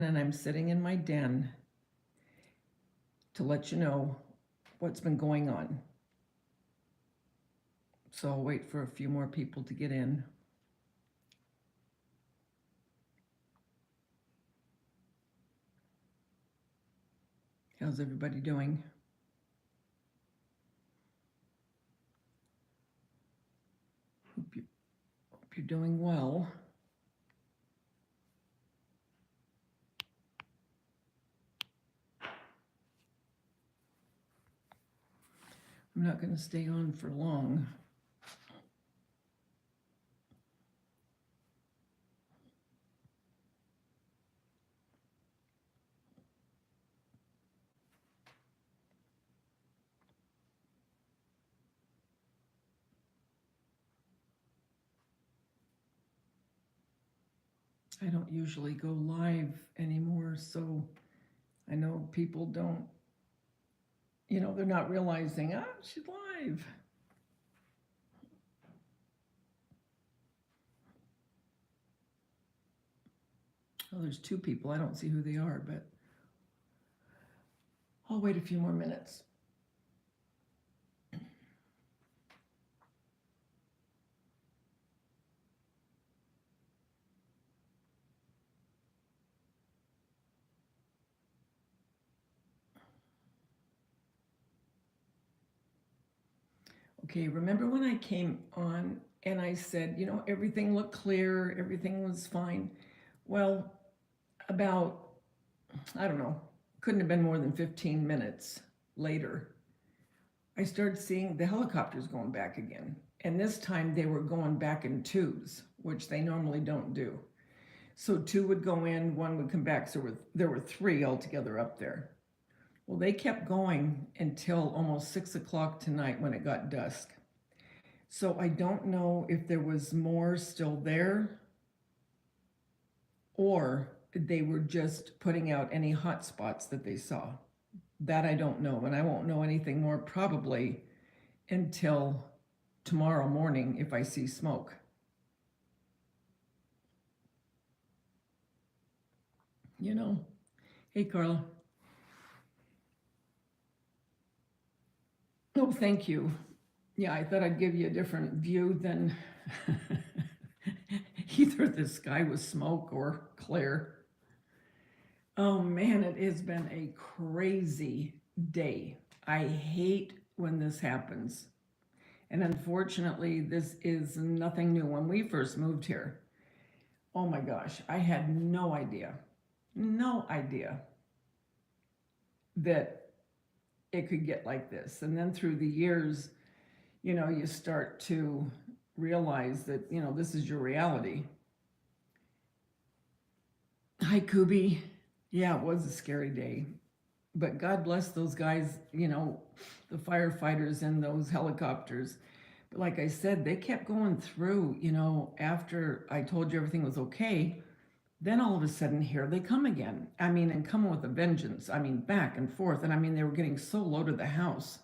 and I'm sitting in my den to let you know what's been going on. So I'll wait for a few more people to get in. How's everybody doing? Hope you're doing well. I'm not going to stay on for long. I don't usually go live anymore, so I know people don't, they're not realizing, she's live. Oh, there's two people. I don't see who they are, but I'll wait a few more minutes. Okay, remember when I came on and I said, everything looked clear, everything was fine? Well, about, I don't know, couldn't have been more than 15 minutes later, I started seeing the helicopters going back again. And this time they were going back in twos, which they normally don't do. So two would go in, one would come back. So there were three altogether up there. Well, they kept going until almost 6 o'clock tonight when it got dusk. So I don't know if there was more still there or they were just putting out any hot spots that they saw. That I don't know, and I won't know anything more probably until tomorrow morning if I see smoke. Hey, Carla. Oh, thank you. Yeah, I thought I'd give you a different view than either the sky was smoke or clear. Oh man, it has been a crazy day. I hate when this happens. And unfortunately, this is nothing new. When we first moved here, oh my gosh, I had no idea that it could get like this. And then through the years, you start to realize that, this is your reality. Hi, Kubi. Yeah, it was a scary day. But God bless those guys, the firefighters and those helicopters. But like I said, they kept going through, after I told you everything was okay. Then all of a sudden, here they come again. And coming with a vengeance. Back and forth. And they were getting so low to the house.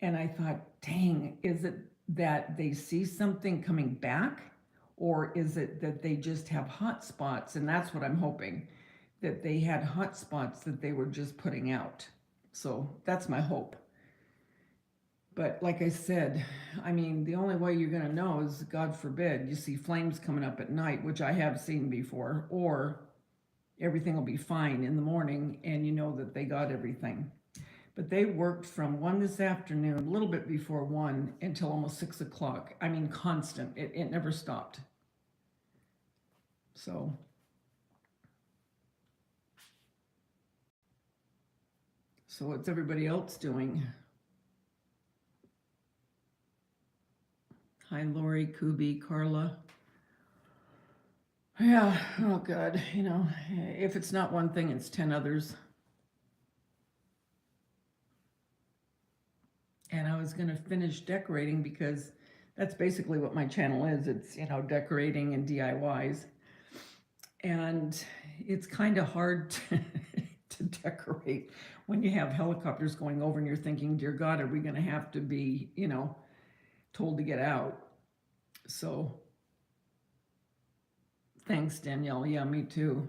And I thought, dang, is it that they see something coming back? Or is it that they just have hot spots? And that's what I'm hoping, that they had hot spots that they were just putting out. So that's my hope. But like I said, the only way you're going to know is, God forbid, you see flames coming up at night, which I have seen before, or everything will be fine in the morning and you know that they got everything. But they worked from 1 this afternoon, a little bit before 1, until almost 6 o'clock. Constant. It never stopped. So what's everybody else doing? Hi, Lori, Kubi, Carla. Yeah, oh God, if it's not one thing, it's 10 others. And I was going to finish decorating because that's basically what my channel is. It's, decorating and DIYs. And it's kind of hard to decorate when you have helicopters going over and you're thinking, dear God, are we going to have to be, told to get out? So thanks, Danielle. Yeah, me too.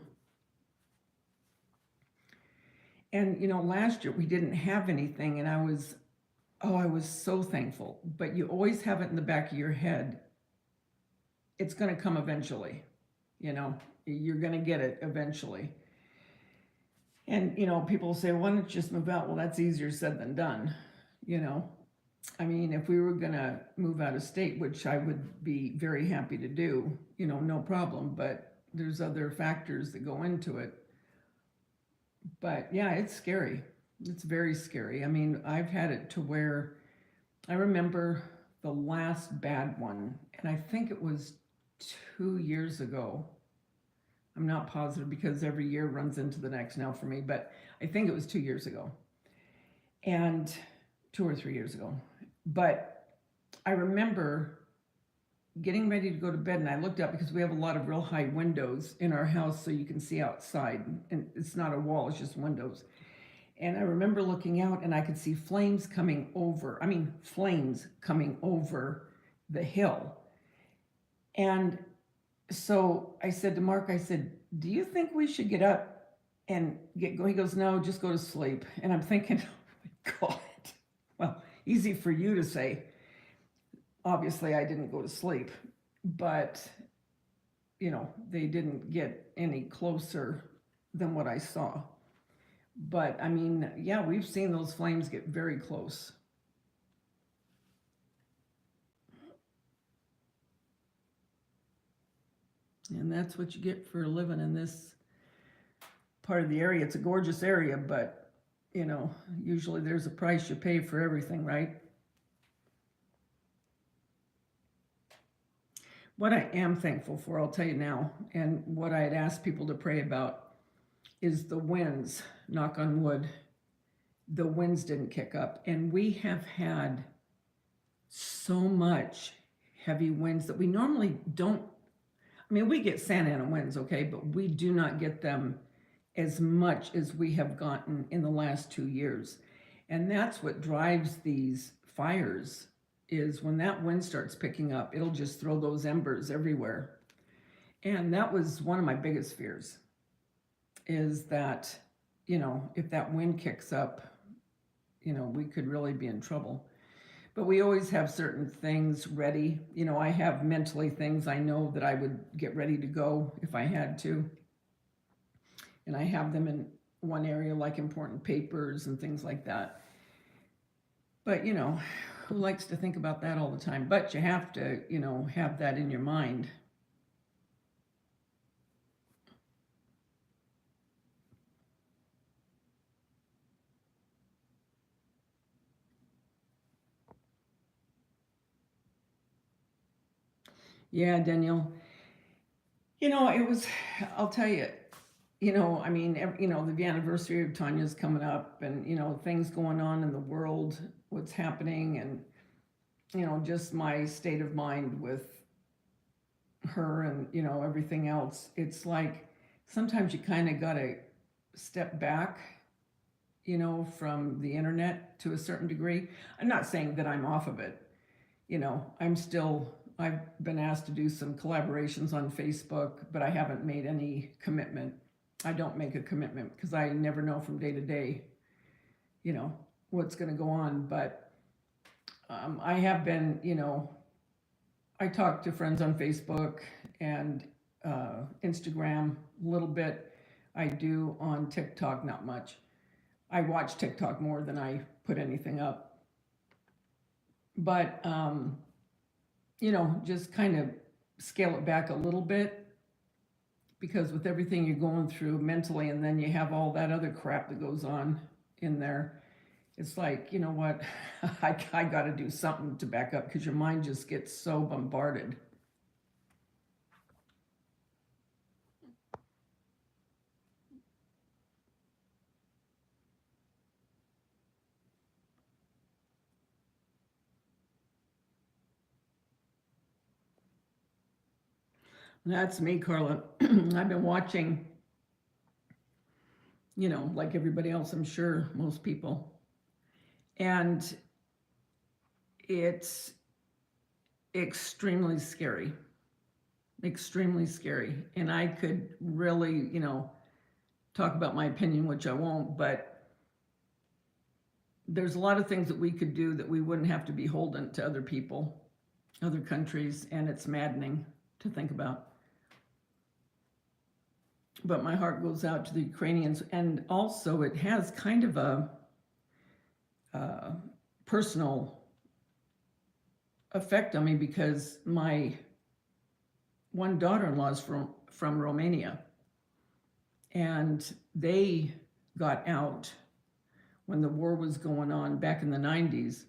And, last year we didn't have anything, and I was so thankful. But you always have it in the back of your head. It's going to come eventually, you know, you're going to get it eventually. And, people say, why don't you just move out? Well, that's easier said than done, you know. I mean, if we were going to move out of state, which I would be very happy to do, no problem, but there's other factors that go into it. But yeah, it's scary. It's very scary. I mean, I've had it to where I remember the last bad one, and I think it was 2 years ago. I'm not positive because every year runs into the next now for me, but I think it was 2 years ago, and 2 or 3 years ago. But I remember getting ready to go to bed, and I looked up because we have a lot of real high windows in our house so you can see outside, and it's not a wall, it's just windows. And I remember looking out, and I could see flames coming over, flames coming over the hill. And so I said to Mark, I said, do you think we should get up and get going? He goes, no, just go to sleep. And I'm thinking, oh my God. Well, easy for you to say. Obviously, I didn't go to sleep, but, they didn't get any closer than what I saw. But, yeah, we've seen those flames get very close. And that's what you get for living in this part of the area. It's a gorgeous area, but, usually there's a price you pay for everything, right? What I am thankful for, I'll tell you now, and what I had asked people to pray about is the winds, knock on wood. The winds didn't kick up. And we have had so much heavy winds that we normally don't. We get Santa Ana winds, okay, but we do not get them as much as we have gotten in the last 2 years. And that's what drives these fires, is when that wind starts picking up, it'll just throw those embers everywhere. And that was one of my biggest fears, is that, if that wind kicks up, we could really be in trouble. But we always have certain things ready. I have mentally things I know that I would get ready to go if I had to. And I have them in one area, like important papers and things like that. But, who likes to think about that all the time? But you have to, have that in your mind. Yeah, Daniel. It was, I'll tell you, the anniversary of Tanya's coming up, and, things going on in the world, what's happening, and, just my state of mind with her and, everything else. It's like sometimes you kind of got to step back, from the internet to a certain degree. I'm not saying that I'm off of it. I've been asked to do some collaborations on Facebook, but I haven't made any commitment. I don't make a commitment because I never know from day to day, what's going to go on. But I have been, I talk to friends on Facebook and Instagram a little bit. I do on TikTok, not much. I watch TikTok more than I put anything up. But, just kind of scale it back a little bit, because with everything you're going through mentally, and then you have all that other crap that goes on in there, it's like, you know what, I got to do something to back up, because your mind just gets so bombarded. That's me, Carla. I've been watching, like everybody else, I'm sure, most people. And it's extremely scary. Extremely scary. And I could really, talk about my opinion, which I won't, but there's a lot of things that we could do that we wouldn't have to be beholden to other people, other countries, and it's maddening to think about. But my heart goes out to the Ukrainians, and also it has kind of a personal effect on me because my one daughter-in-law is from Romania, and they got out when the war was going on back in the 90s.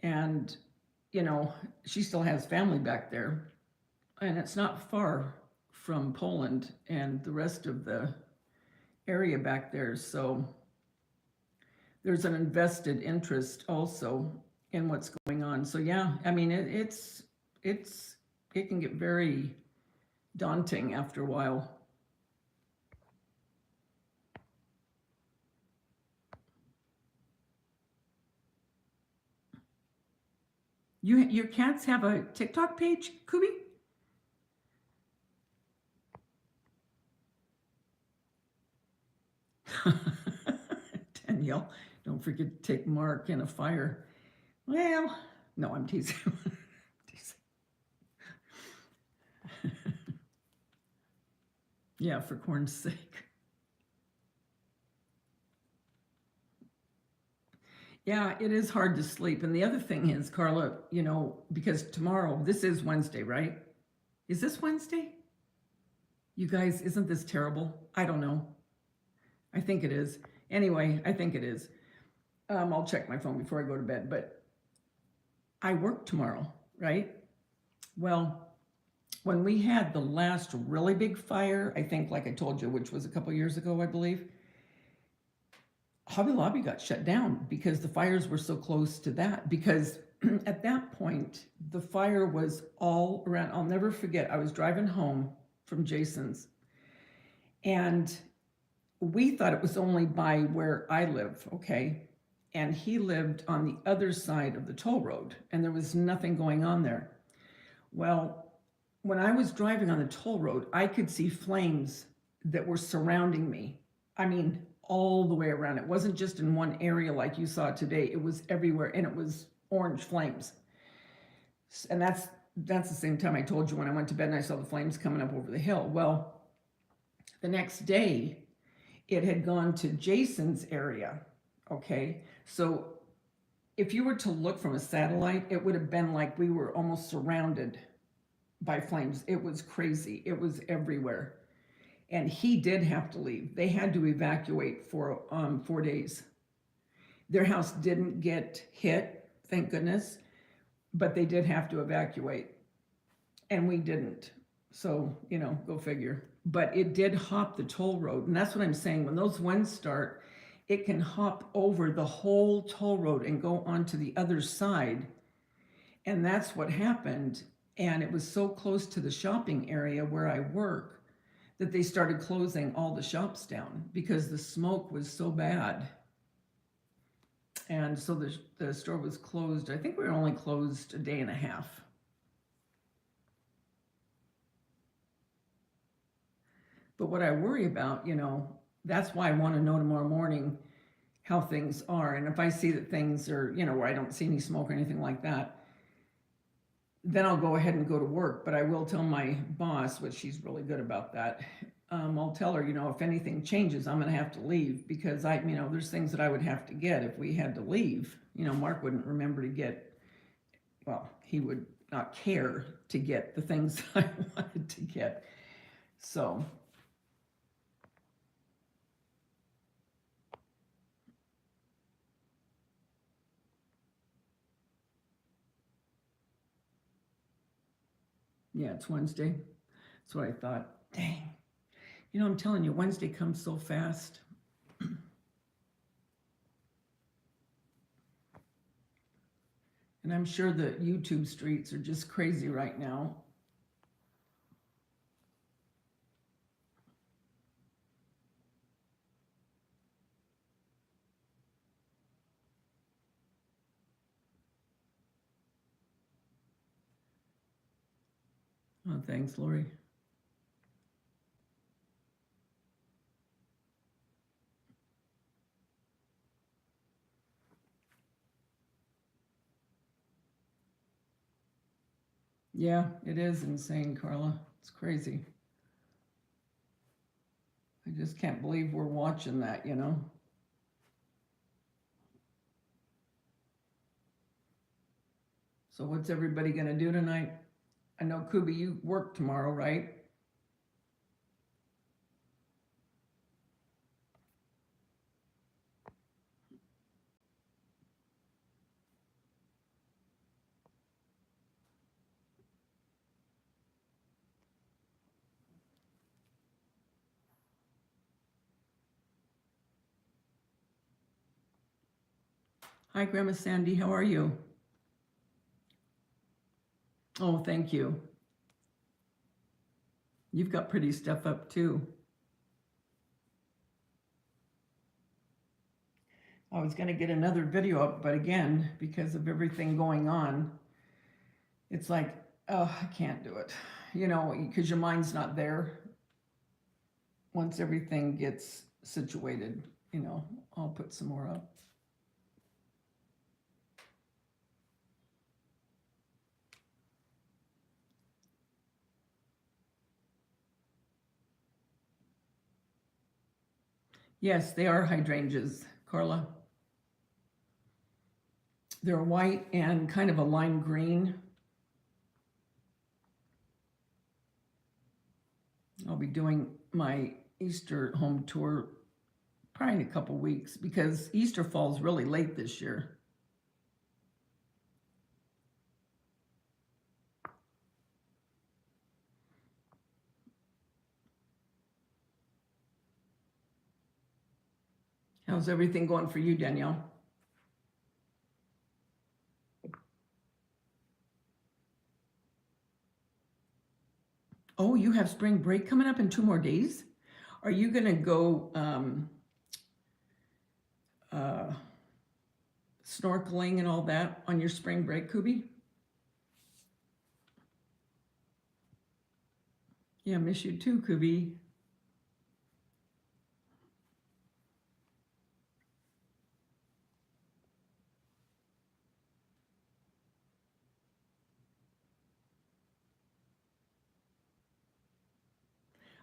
And, you know, she still has family back there, and it's not far from Poland and the rest of the area back there. So there's an invested interest also in what's going on. So yeah, I mean, it can get very daunting after a while. Your cats have a TikTok page, Kubi? Danielle, don't forget to take Mark in a fire. Well, no, I'm teasing. Yeah, for corn's sake. Yeah, it is hard to sleep. And the other thing is, Carla, you know, because tomorrow, this is Wednesday, right? Is this Wednesday? You guys, isn't this terrible? I don't know. I think it is. Anyway, I think it is. I'll check my phone before I go to bed, but I work tomorrow, right? Well, when we had the last really big fire, I think, like I told you, which was a couple years ago, I believe, Hobby Lobby got shut down because the fires were so close to that. Because at that point, the fire was all around. I'll never forget, I was driving home from Jason's, and we thought it was only by where I live, okay? And he lived on the other side of the toll road, and there was nothing going on there. Well, when I was driving on the toll road, I could see flames that were surrounding me. I mean, all the way around. It wasn't just in one area like you saw today. It was everywhere, and it was orange flames. And that's the same time I told you when I went to bed and I saw the flames coming up over the hill. Well, the next day, it had gone to Jason's area, okay? So if you were to look from a satellite, it would have been like we were almost surrounded by flames. It was crazy. It was everywhere. And he did have to leave. They had to evacuate for 4 days. Their house didn't get hit, thank goodness, but they did have to evacuate. And we didn't. So, you know, go figure. But it did hop the toll road. And that's what I'm saying. When those winds start, it can hop over the whole toll road and go onto the other side. And that's what happened. And it was so close to the shopping area where I work that they started closing all the shops down because the smoke was so bad. And so the store was closed. I think we were only closed a day and a half. But what I worry about, you know, that's why I want to know tomorrow morning how things are. And if I see that things are, you know, where I don't see any smoke or anything like that, then I'll go ahead and go to work. But I will tell my boss, which she's really good about that. I'll tell her, you know, if anything changes, I'm going to have to leave because you know, there's things that I would have to get if we had to leave. You know, Mark wouldn't remember to get, well, he would not care to get the things I wanted to get. So. Yeah, it's Wednesday. That's what I thought. Dang. You know, I'm telling you, Wednesday comes so fast. And I'm sure the YouTube streets are just crazy right now. Oh, thanks, Lori. Yeah, it is insane, Carla. It's crazy. I just can't believe we're watching that. So what's everybody gonna do tonight? I know, Kubi, you work tomorrow, right? Hi, Grandma Sandy. How are you? Oh, thank you. You've got pretty stuff up too. I was going to get another video up, but again, because of everything going on, it's like, oh, I can't do it. Because your mind's not there. Once everything gets situated, I'll put some more up. Yes, they are hydrangeas, Carla. They're white and kind of a lime green. I'll be doing my Easter home tour probably in a couple weeks because Easter falls really late this year. How's everything going for you, Danielle? Oh, you have spring break coming up in 2 more days? Are you going to go uh, snorkeling and all that on your spring break, Kubi? Yeah, miss you too, Kubi.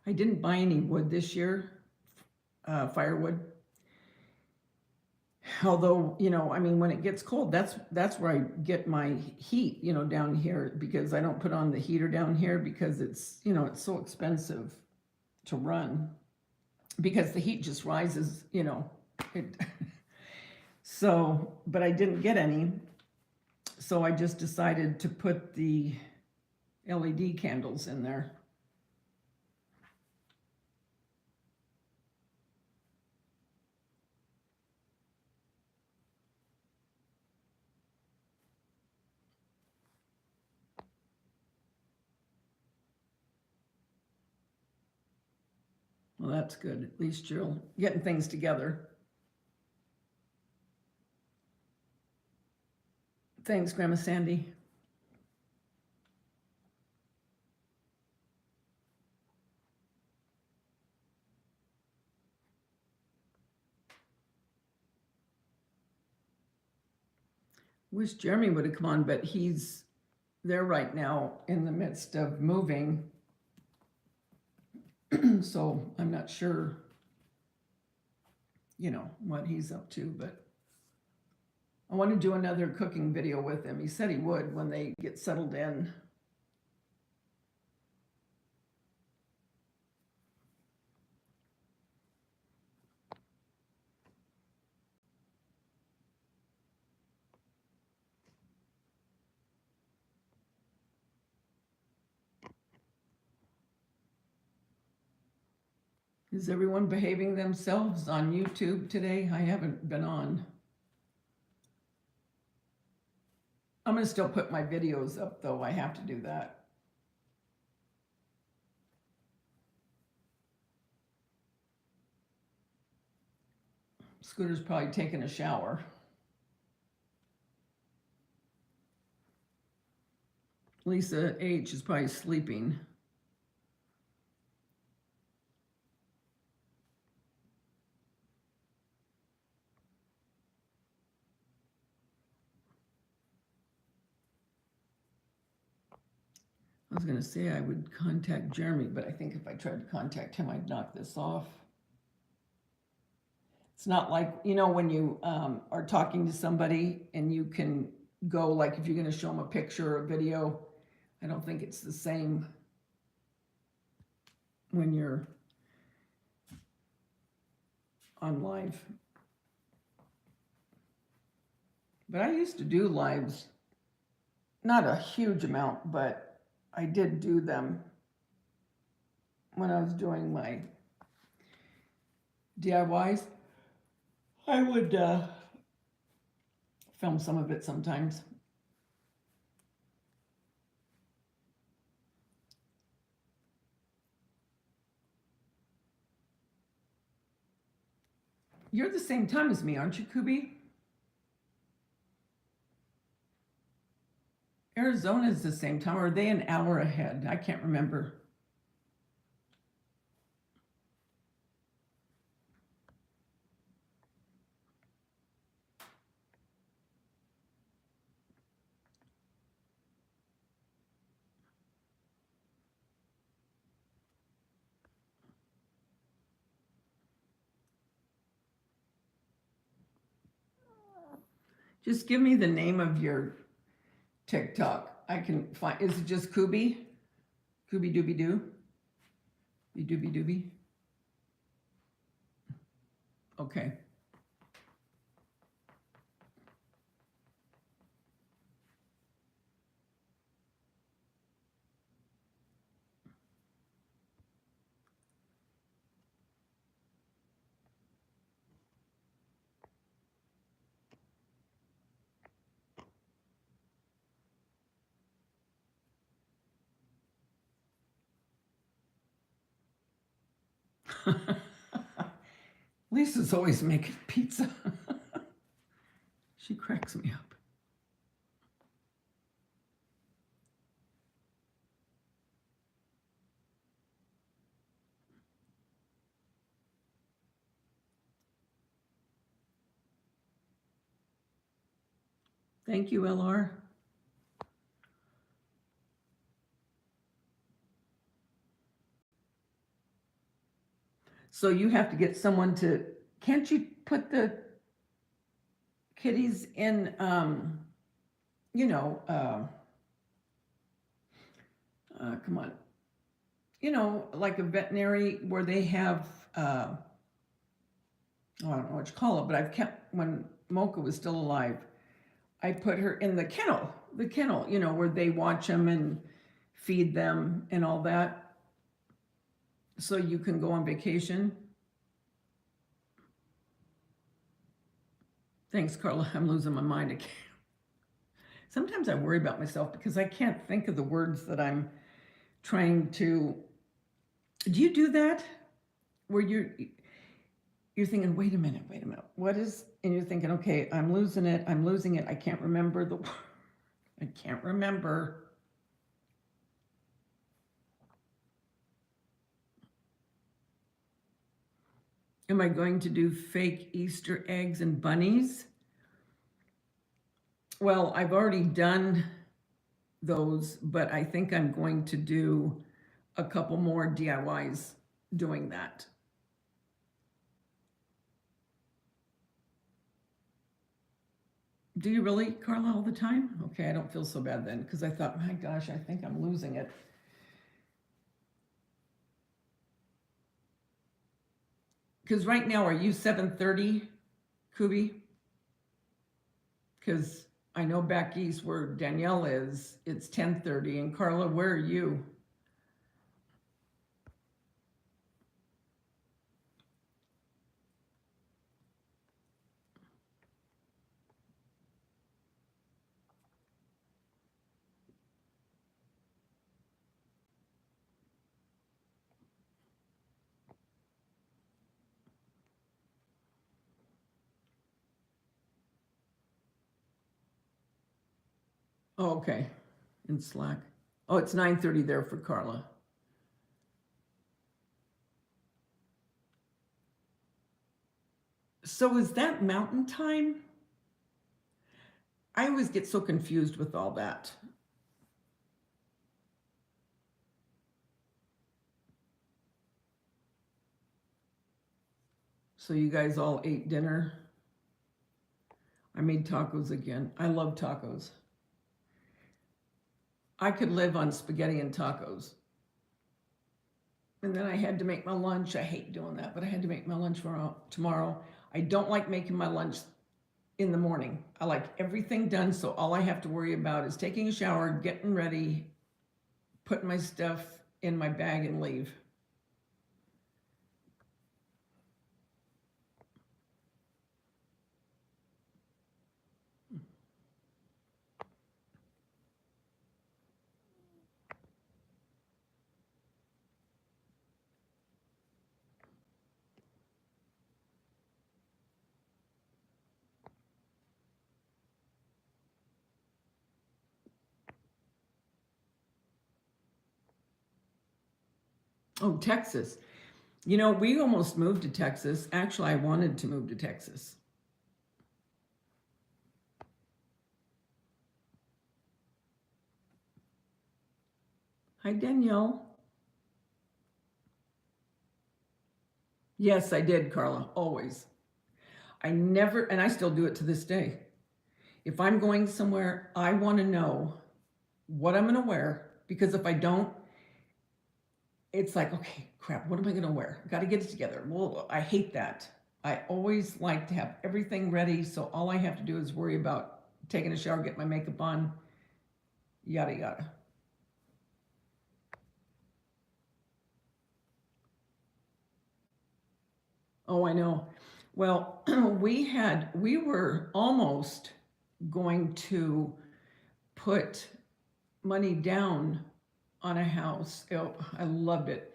I didn't buy any wood this year, firewood. Although, I mean, when it gets cold, that's where I get my heat, down here, because I don't put on the heater down here because it's so expensive to run because the heat just rises. It, so, but I didn't get any. So I just decided to put the LED candles in there. Well, that's good. At least you're getting things together. Thanks, Grandma Sandy. Wish Jeremy would have come on, but he's there right now in the midst of moving. So I'm not sure, what he's up to, but I want to do another cooking video with him. He said he would when they get settled in. Is everyone behaving themselves on YouTube today? I haven't been on. I'm going to still put my videos up, though. I have to do that. Scooter's probably taking a shower. Lisa H is probably sleeping. I was going to say I would contact Jeremy, but I think if I tried to contact him, I'd knock this off. It's not like, when you are talking to somebody and you can go, like if you're going to show them a picture or a video, I don't think it's the same when you're on live. But I used to do lives, not a huge amount, but I did do them when I was doing my DIYs. I would film some of it sometimes. You're the same time as me, aren't you, Kubi? Arizona's the same time, or are they an hour ahead? I can't remember. Just give me the name of your TikTok. I can find, is it just Kubi? Kubi Dooby Doo? Dooby Dooby? Okay. Lisa's always making pizza. She cracks me up. Thank you, LR. So you have to get someone to, can't you put the kitties in, come on, like a veterinary where they have, I don't know what you call it, but I've kept, when Mocha was still alive, I put her in the kennel, where they watch them and feed them and all that. So you can go on vacation. Thanks, Carla. I'm losing my mind again. Sometimes I worry about myself because I can't think of the words that I'm trying to. Do you do that? Where you're thinking, wait a minute, what is, and you're thinking, okay, I'm losing it, I can't remember the word. I can't remember. Am I going to do fake Easter eggs and bunnies? Well, I've already done those, but I think I'm going to do a couple more DIYs doing that. Do you really, Carla, all the time? Okay, I don't feel so bad then, because I thought, my gosh, I think I'm losing it. Because right now, are you 7:30, Kubi? Because I know back east where Danielle is, it's 10:30. And Carla, where are you? Oh, okay, in Slack. Oh, it's 9:30 there for Carla. So is that mountain time? I always get so confused with all that. So you guys all ate dinner. I made tacos again. I love tacos. I could live on spaghetti and tacos. And then I had to make my lunch. I hate doing that, but I had to make my lunch tomorrow. I don't like making my lunch in the morning. I like everything done, so all I have to worry about is taking a shower, getting ready, putting my stuff in my bag and leave. Oh, Texas. You know, we almost moved to Texas. Actually, I wanted to move to Texas. Hi, Danielle. Yes, I did, Carla, always. I never, and I still do it to this day. If I'm going somewhere, I want to know what I'm going to wear, because if I don't, it's like, okay, crap, what am I going to wear? Got to get it together. Well, I hate that. I always like to have everything ready, so all I have to do is worry about taking a shower, get my makeup on, yada yada. Oh, I know. Well, we were almost going to put money down on a house. Oh, I loved it.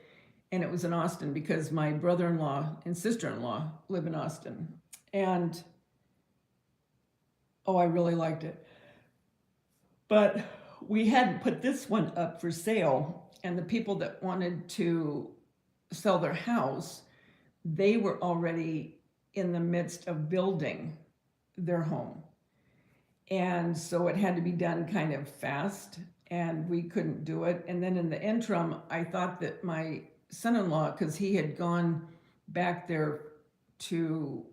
And it was in Austin because my brother-in-law and sister-in-law live in Austin. And oh, I really liked it. But we hadn't put this one up for sale. And the people that wanted to sell their house, they were already in the midst of building their home. And so it had to be done kind of fast, and we couldn't do it. And then in the interim, I thought that my son-in-law, because he had gone back there to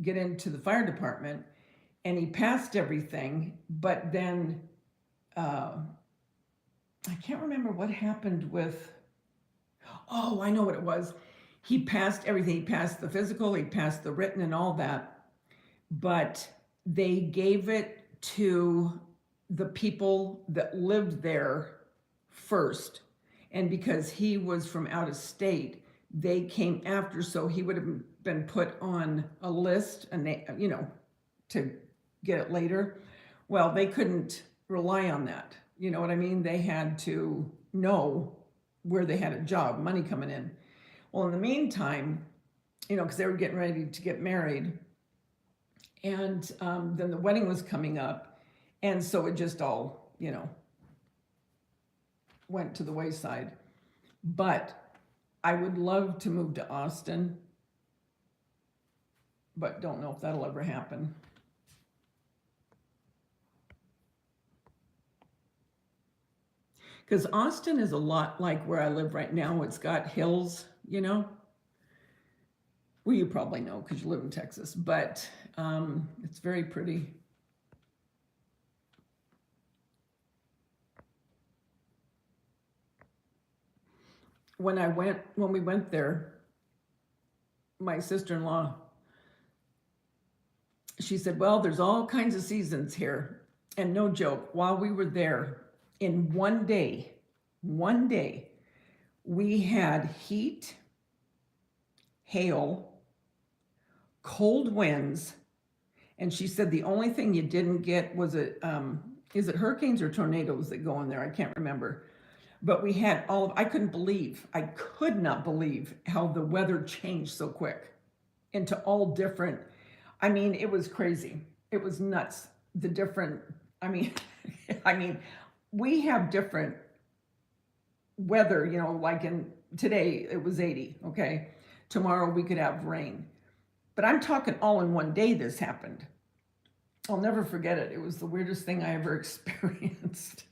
get into the fire department, and he passed everything, but then I can't remember what happened with, oh, I know what it was. He passed everything. He passed the physical, he passed the written and all that, but they gave it to the people that lived there first. And because he was from out of state, they came after, so he would have been put on a list, and they, you know, to get it later. Well, they couldn't rely on that. You know what I mean? They had to know where they had a job, money coming in. Well, in the meantime, you know, because they were getting ready to get married, and then the wedding was coming up, and so it just all, you know, went to the wayside. But I would love to move to Austin, but don't know if that'll ever happen. Because Austin is a lot like where I live right now. It's got hills, you know. Well, you probably know because you live in Texas, but it's very pretty. When we went there, my sister-in-law, she said, well, there's all kinds of seasons here. And no joke, while we were there, in one day, we had heat, hail, cold winds, and she said the only thing you didn't get was is it hurricanes or tornadoes that go in there? I can't remember. But we had I could not believe how the weather changed so quick into all different, I mean, it was crazy. It was nuts. The different, I mean, I mean, we have different weather, you know, like today it was 80, okay? Tomorrow we could have rain. But I'm talking all in one day this happened. I'll never forget it. It was the weirdest thing I ever experienced.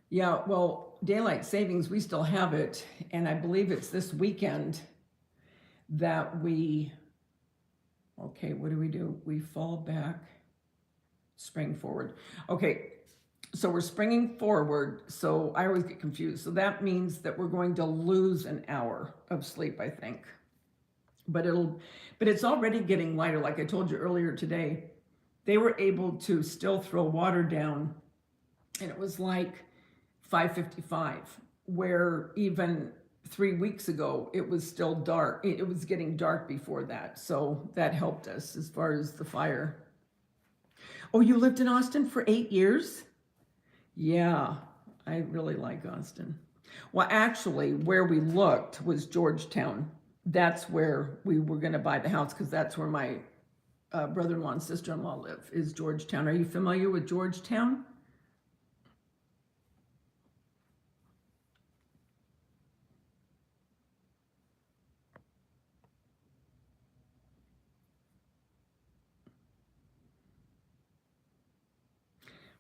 Yeah, well, daylight savings, we still have it, and I believe it's this weekend that we, okay, what do? We fall back, spring forward. Okay, so we're springing forward, so I always get confused. So that means that we're going to lose an hour of sleep, I think. But it's already getting lighter. Like I told you earlier today, they were able to still throw water down, and it was like 5:55, where even 3 weeks ago it was still dark. It was getting dark before that, so that helped us as far as the fire. Oh, you lived in Austin for 8 years? Yeah, I really like Austin. Well, actually, where we looked was Georgetown. That's where we were going to buy the house, because that's where my brother-in-law and sister-in-law live, is Georgetown. Are you familiar with Georgetown?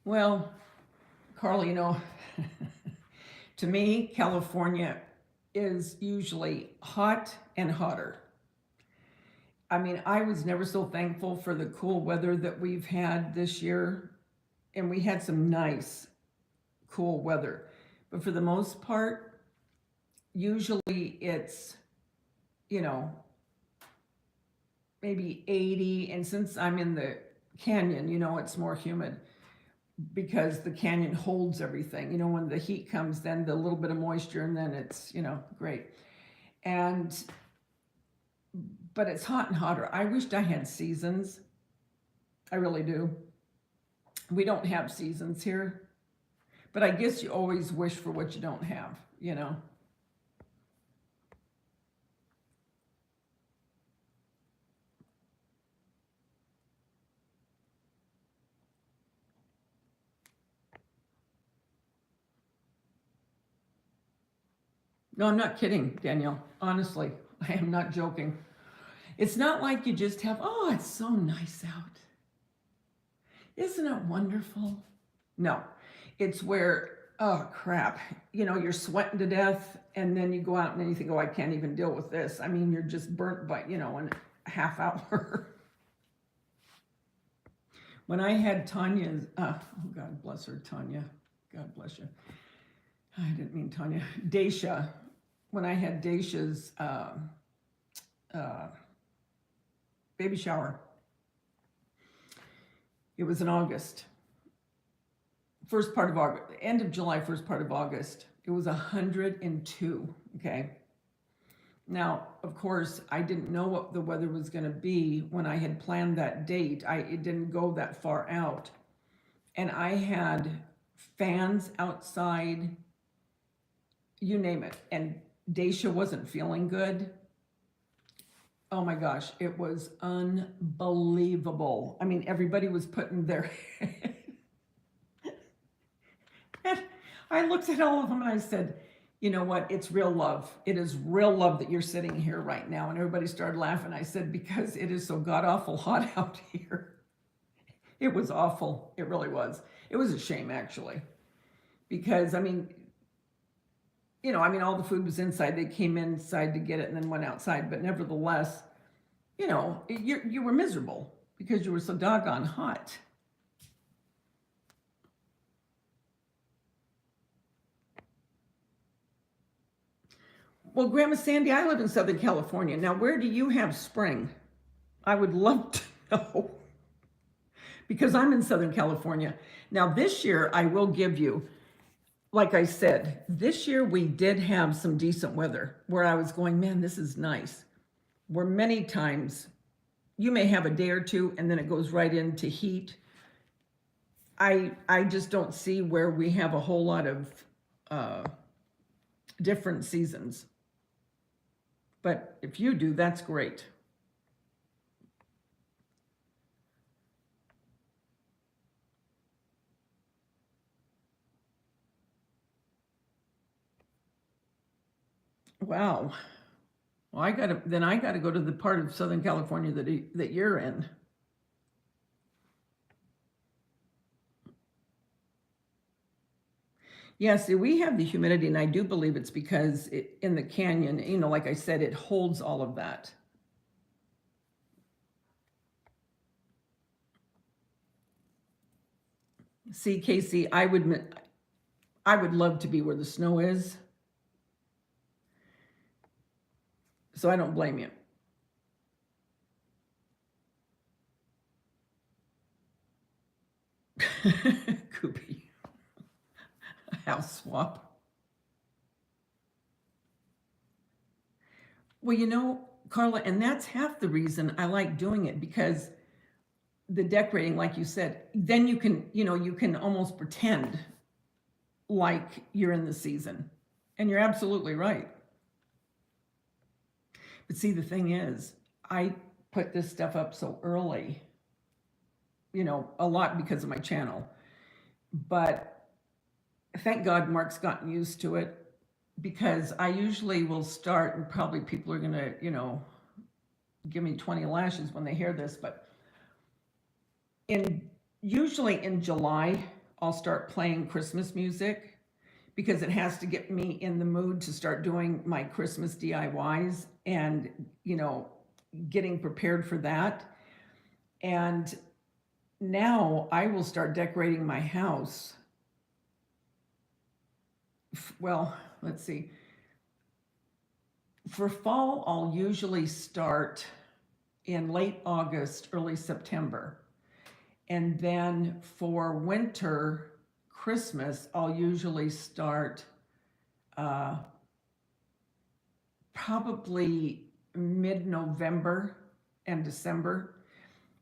Well, Carl, to me, California is usually hot and hotter. I mean, I was never so thankful for the cool weather that we've had this year, and we had some nice, cool weather. But for the most part, usually it's, you know, maybe 80. And since I'm in the canyon, it's more humid because the canyon holds everything. When the heat comes, then the little bit of moisture, and then it's, great. And, but it's hot and hotter. I wished I had seasons. I really do. We don't have seasons here, but I guess you always wish for what you don't have. No, I'm not kidding, Danielle. Honestly, I am not joking. It's not like you just have, oh, it's so nice out. Isn't it wonderful? No, it's where, oh crap, you're sweating to death, and then you go out and then you think, oh, I can't even deal with this. I mean, you're just burnt by, in a half hour. When I had Tanya's, oh God bless her, Tanya. God bless you. I didn't mean Tanya. Daisha. When I had Daisha's baby shower, it was in August. First part of August, end of July, first part of August. It was 102. Okay. Now, of course, I didn't know what the weather was going to be when I had planned that date. It didn't go that far out. And I had fans outside, you name it. And Daisha wasn't feeling good. Oh my gosh, it was unbelievable. I mean, everybody was putting their... And I looked at all of them and I said, you know what? It's real love. It is real love that you're sitting here right now. And everybody started laughing. I said, because it is so god-awful hot out here. It was awful. It really was. It was a shame, actually. Because, I mean, all the food was inside. They came inside to get it and then went outside. But nevertheless, you were miserable because you were so doggone hot. Well, Grandma Sandy, I live in Southern California. Now, where do you have spring? I would love to know. Because I'm in Southern California. Now, this year, I will give you, like I said, this year we did have some decent weather where I was going, man, this is nice. Where many times you may have a day or two and then it goes right into heat. I just don't see where we have a whole lot of different seasons. But if you do, that's great. Wow. Well, I gotta go to the part of Southern California that you're in. Yeah, see, we have the humidity, and I do believe it's because in the canyon, like I said, it holds all of that. See, Casey, I would love to be where the snow is, so I don't blame you. Koopy, house swap. Well, Carla, and that's half the reason I like doing it, because the decorating, like you said, then you can almost pretend like you're in the season. And you're absolutely right. But see, the thing is, I put this stuff up so early, a lot because of my channel. But thank God Mark's gotten used to it, because I usually will start, and probably people are going to, give me 20 lashes when they hear this, but usually in July, I'll start playing Christmas music, because it has to get me in the mood to start doing my Christmas DIYs and, getting prepared for that. And now I will start decorating my house. Well, let's see. For fall, I'll usually start in late August, early September. And then for winter, Christmas, I'll usually start probably mid-November and December,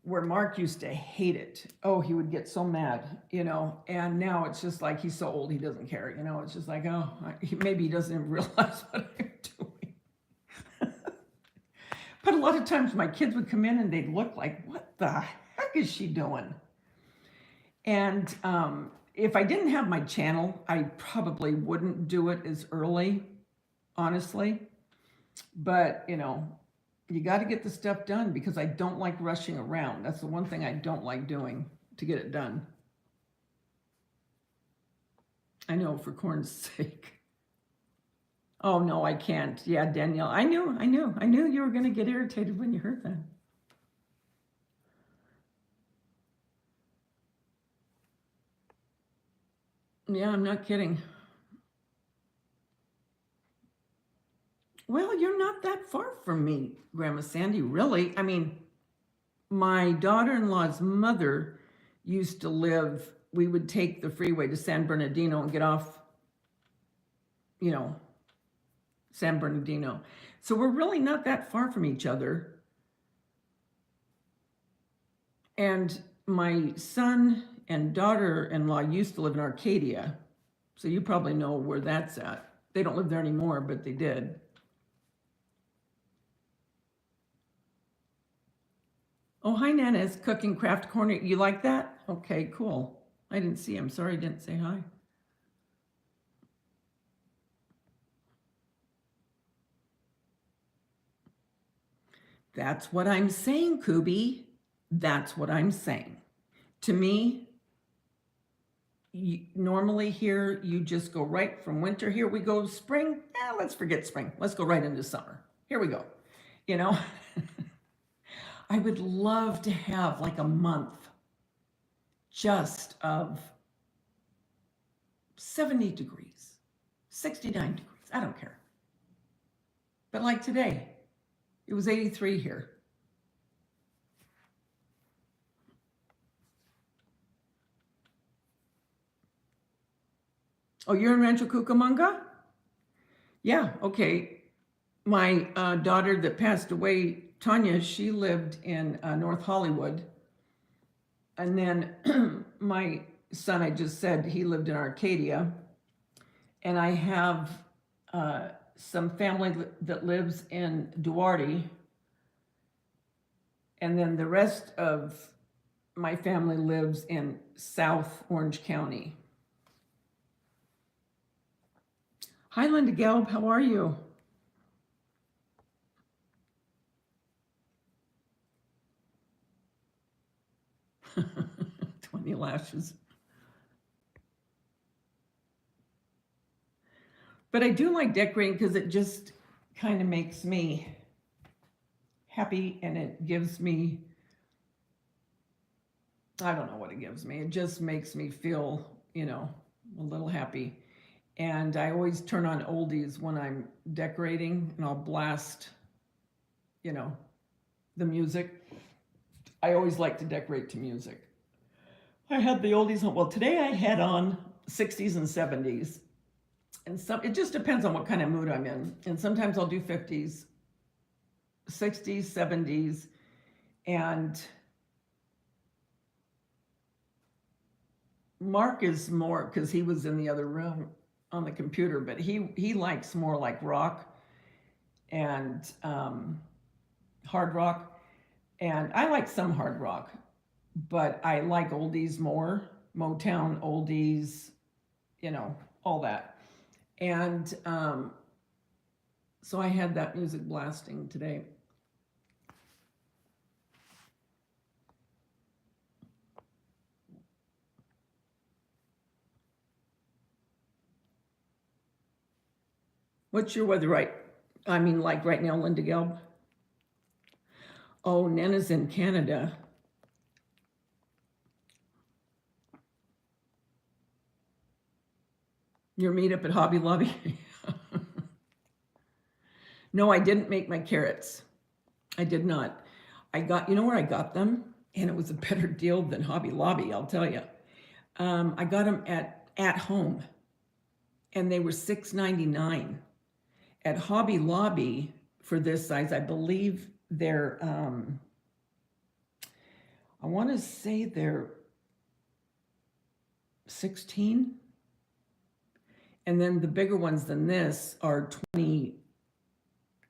where Mark used to hate it. Oh, he would get so mad, and now it's just like he's so old he doesn't care, it's just like, oh, maybe he doesn't even realize what I'm doing. But a lot of times my kids would come in and they'd look like, what the heck is she doing? And if I didn't have my channel, I probably wouldn't do it as early, honestly. But, you got to get the stuff done, because I don't like rushing around. That's the one thing I don't like doing to get it done. I know, for corn's sake. Oh, no, I can't. Yeah, Danielle, I knew you were going to get irritated when you heard that. Yeah, I'm not kidding. Well, you're not that far from me, Grandma Sandy, really. I mean, my daughter-in-law's mother used to live, we would take the freeway to San Bernardino and get off, San Bernardino. So we're really not that far from each other. And my son and daughter-in-law used to live in Arcadia. So you probably know where that's at. They don't live there anymore, but they did. Oh, hi, Nana. It's Cooking Craft Corner. You like that? Okay, cool. I didn't see him. Sorry I didn't say hi. That's what I'm saying, Kubi. That's what I'm saying. To me, normally here, you just go right from winter. Here we go, spring. Let's forget spring. Let's go right into summer. Here we go. I would love to have like a month just of 70 degrees, 69 degrees. I don't care. But like today, it was 83 here. Oh, you're in Rancho Cucamonga? Yeah, okay. My daughter that passed away, Tanya, she lived in North Hollywood. And then my son, I just said, he lived in Arcadia. And I have some family that lives in Duarte. And then the rest of my family lives in South Orange County. Hi, Linda Gelb, how are you? 20 lashes. But I do like decorating because it just kind of makes me happy, and it gives me, I don't know what it gives me. It just makes me feel, a little happy. And I always turn on oldies when I'm decorating, and I'll blast, you know, the music. I always like to decorate to music. I had the oldies on. Well, today I had on 60s and 70s. And it just depends on what kind of mood I'm in. And sometimes I'll do 50s, 60s, 70s, and Mark is more, because he was in the other room on the computer, but he likes more like rock and hard rock. And I like some hard rock, but I like oldies more, Motown, oldies, all that. And so I had that music blasting today. What's your weather like right now, Linda Gelb? Oh, Nana's in Canada. Your meetup at Hobby Lobby? No, I didn't make my carrots. I did not. You know where I got them? And it was a better deal than Hobby Lobby, I'll tell you. I got them at home, and they were $6.99. At Hobby Lobby, for this size, I believe they're, I want to say they're 16. And then the bigger ones than this are 20.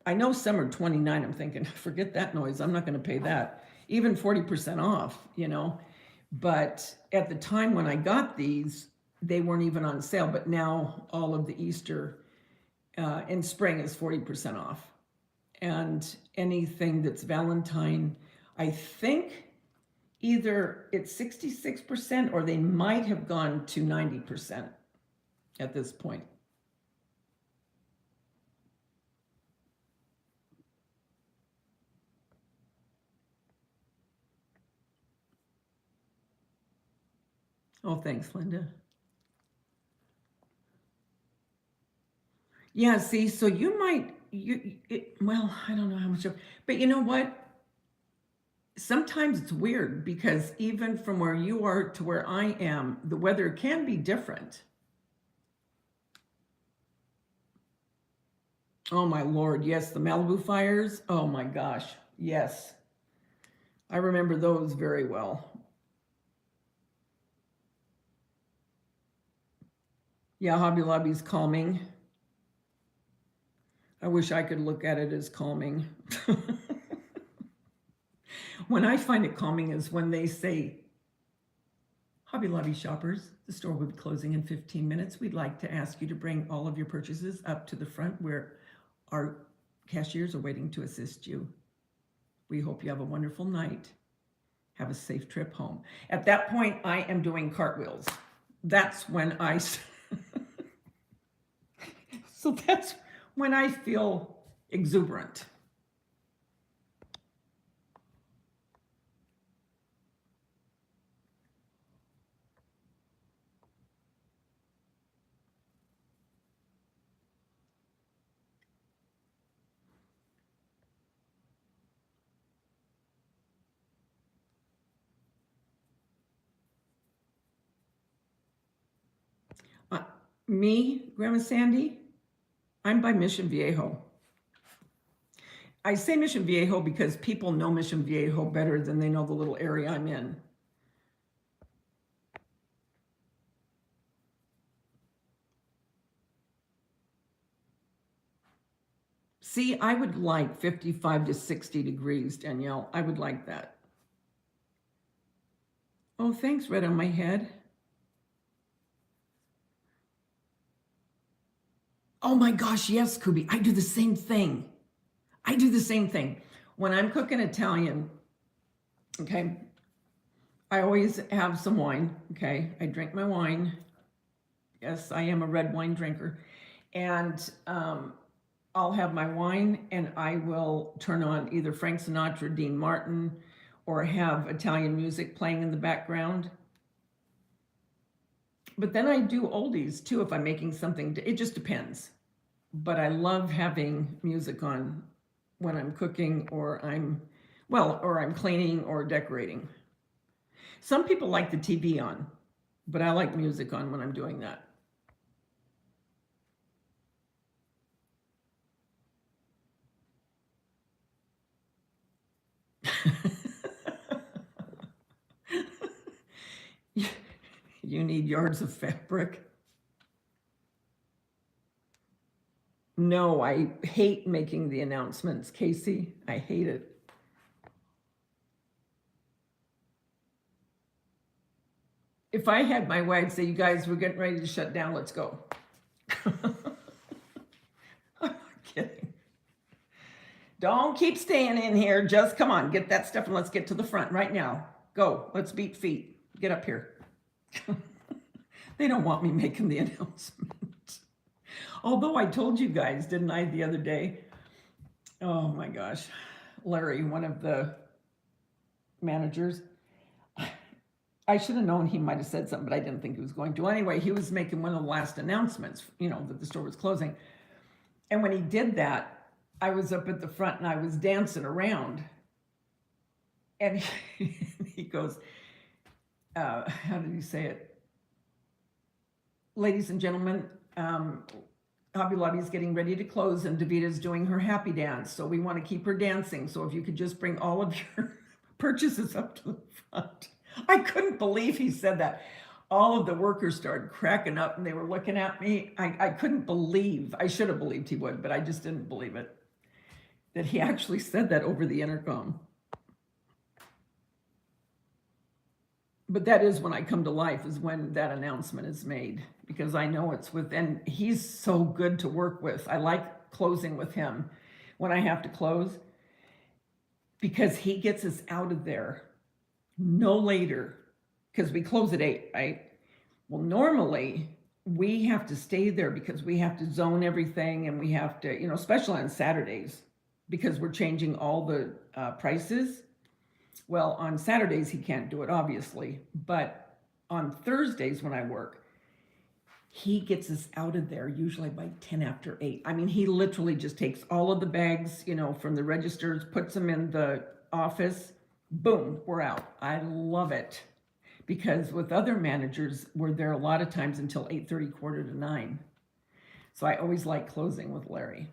I know some are 29. I'm thinking, forget that noise. I'm not going to pay that. Even 40% off, But at the time when I got these, they weren't even on sale. But now all of the Easter in spring is 40% off. And anything that's Valentine, I think either it's 66% or they might have gone to 90% at this point. Oh, thanks, Linda. Yeah, see, so you might, well, I don't know how much, but you know what? Sometimes it's weird because even from where you are to where I am, the weather can be different. Oh my Lord, yes, the Malibu fires. Oh my gosh, yes. I remember those very well. Yeah, Hobby Lobby's calming. I wish I could look at it as calming. When I find it calming is when they say, Hobby Lobby shoppers, the store will be closing in 15 minutes. We'd like to ask you to bring all of your purchases up to the front where our cashiers are waiting to assist you. We hope you have a wonderful night. Have a safe trip home. At that point, I am doing cartwheels. That's when so that's when I feel exuberant. Me, Grandma Sandy, I'm by Mission Viejo. I say Mission Viejo because people know Mission Viejo better than they know the little area I'm in. See, I would like 55 to 60 degrees, Danielle. I would like that. Oh, thanks, Red on my head. Oh my gosh, yes, Kubi. I do the same thing. I do the same thing. When I'm cooking Italian, okay, I always have some wine, okay? I drink my wine. Yes, I am a red wine drinker. And I'll have my wine and I will turn on either Frank Sinatra, Dean Martin, or have Italian music playing in the background. But then I do oldies too if I'm making something. It just depends. But I love having music on when I'm cooking or I'm cleaning or decorating. Some people like the TV on, but I like music on when I'm doing that. You need yards of fabric. No, I hate making the announcements, Casey. I hate it. If I had my way, I'd say, you guys, we're getting ready to shut down. Let's go. I'm not kidding. Don't keep staying in here. Just come on, get that stuff and let's get to the front right now. Go. Let's beat feet. Get up here. They don't want me making the announcement. Although I told you guys, didn't I, the other day? Oh my gosh. Larry, one of the managers, I should have known he might have said something, but I didn't think he was going to. Anyway, he was making one of the last announcements, that the store was closing. And when he did that, I was up at the front and I was dancing around. And he goes, how did he say it? Ladies and gentlemen, Hobby Lobby is getting ready to close and Daveda's doing her happy dance. So we want to keep her dancing. So if you could just bring all of your purchases up to the front. I couldn't believe he said that. All of the workers started cracking up and they were looking at me. I couldn't believe, I should have believed he would, but I just didn't believe it, that he actually said that over the intercom. But that is when I come to life, is when that announcement is made, because I know it's and he's so good to work with. I like closing with him when I have to close, because he gets us out of there no later, because we close at 8, right? Well, normally we have to stay there because we have to zone everything and we have to, especially on Saturdays, because we're changing all the prices. Well, on Saturdays, he can't do it, obviously. But on Thursdays when I work, he gets us out of there usually by 10 after 8. I mean, he literally just takes all of the bags, from the registers, puts them in the office. Boom, we're out. I love it. Because with other managers, we're there a lot of times until 8:30, 8:45. So I always like closing with Larry.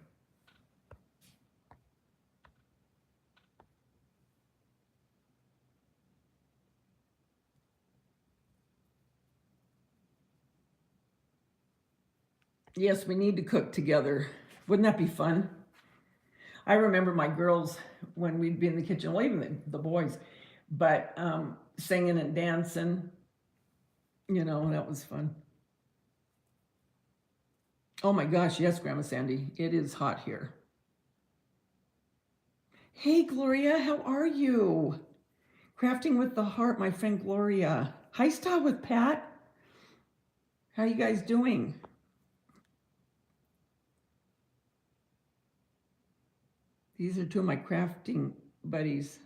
Yes, we need to cook together. Wouldn't that be fun? I remember my girls when we'd be in the kitchen, well, even the boys, but singing and dancing, that was fun. Oh my gosh, yes, Grandma Sandy, it is hot here. Hey, Gloria, how are you? Crafting with the Heart, my friend Gloria. Hi, Style with Pat. How you guys doing? These are two of my crafting buddies.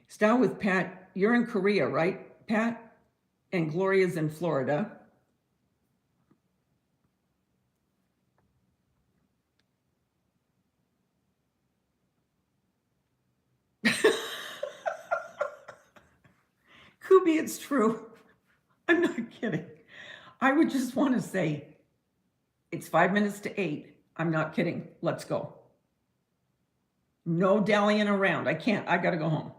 Style with Pat, you're in Korea, right, Pat? And Gloria's in Florida. Kubi, it's true. I'm not kidding. I would just want to say, it's 5 minutes to 8. I'm not kidding. Let's go. No dallying around. I can't. I got to go home.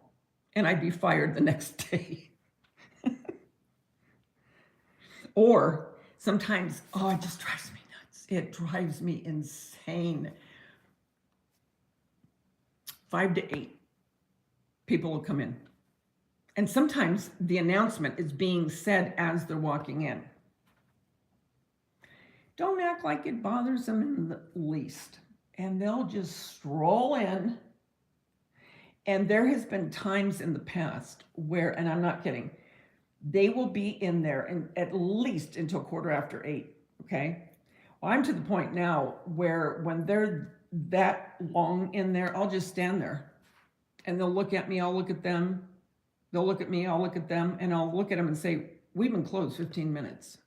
And I'd be fired the next day. Or sometimes, it just drives me nuts. It drives me insane. 5 to 8, people will come in. And sometimes the announcement is being said as they're walking in. Don't act like it bothers them in the least. And they'll just stroll in. And there has been times in the past where, and I'm not kidding, they will be in there and at least until 8:15, okay? I'm to the point now where when they're that long in there, I'll just stand there and they'll look at me, I'll look at them, they'll look at me, I'll look at them, and I'll look at them and say, we've been closed 15 minutes.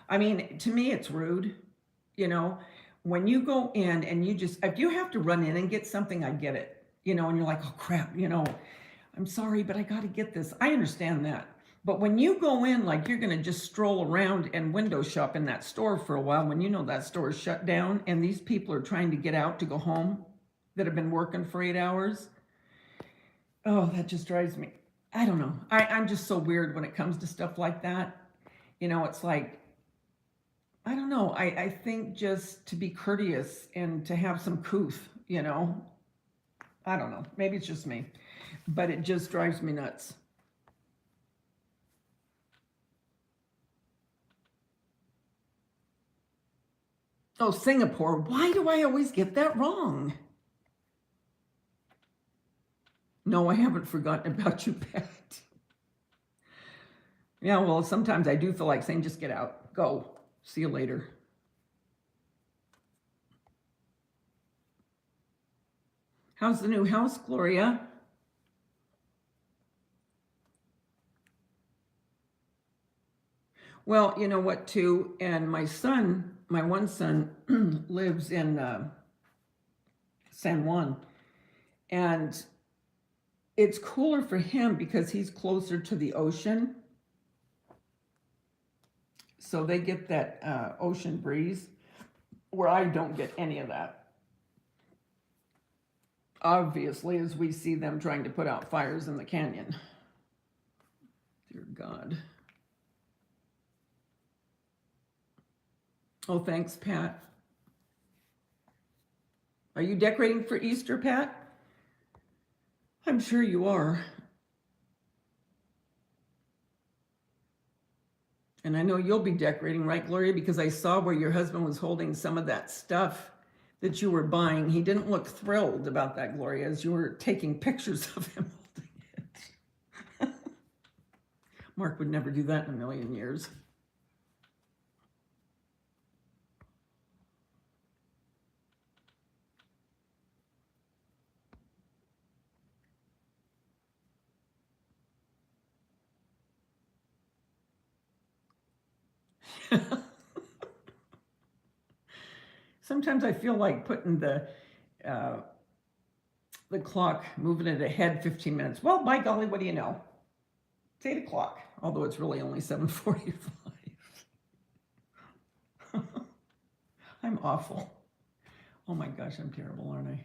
I mean, to me, it's rude, you know, when you go in and you just, if you have to run in and get something, I get it, you know, and you're like, oh crap, you know, I'm sorry, but I got to get this. I understand that. But when you go in like you're going to just stroll around and window shop in that store for a while, when you know that store is shut down and these people are trying to get out to go home that have been working for 8 hours, oh, that just drives me. I don't know. I'm just so weird when it comes to stuff like that. You know, it's like, I don't know. I think just to be courteous and to have some couth, you know, I don't know. Maybe it's just me, but it just drives me nuts. Oh, Singapore. Why do I always get that wrong? No, I haven't forgotten about you, Pat. Yeah, well, sometimes I do feel like saying, just get out. Go. See you later. How's the new house, Gloria? Well, you know what, too? And my son, my one son, lives in San Juan. And it's cooler for him because he's closer to the ocean. So they get that ocean breeze where I don't get any of that. Obviously, as we see them trying to put out fires in the canyon. Dear God. Oh, thanks, Pat. Are you decorating for Easter, Pat? I'm sure you are. And I know you'll be decorating, right, Gloria? Because I saw where your husband was holding some of that stuff that you were buying. He didn't look thrilled about that, Gloria, as you were taking pictures of him holding it. Mark would never do that in a million years. Sometimes I feel like putting the clock, moving it ahead 15 minutes. Well, by golly, what do you know? It's 8 o'clock, although it's really only 7:45. I'm awful. Oh my gosh, I'm terrible, aren't I?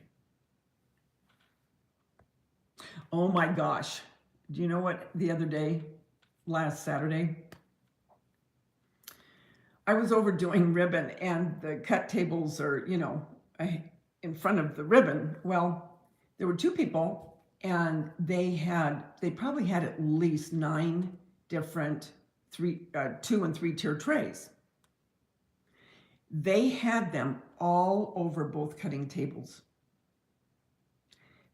Oh my gosh. Do you know what the other day, last Saturday, I was overdoing ribbon and the cut tables are, you know, in front of the ribbon. Well, there were two people and they probably had at least 9 different 2 and 3 tier trays. They had them all over both cutting tables.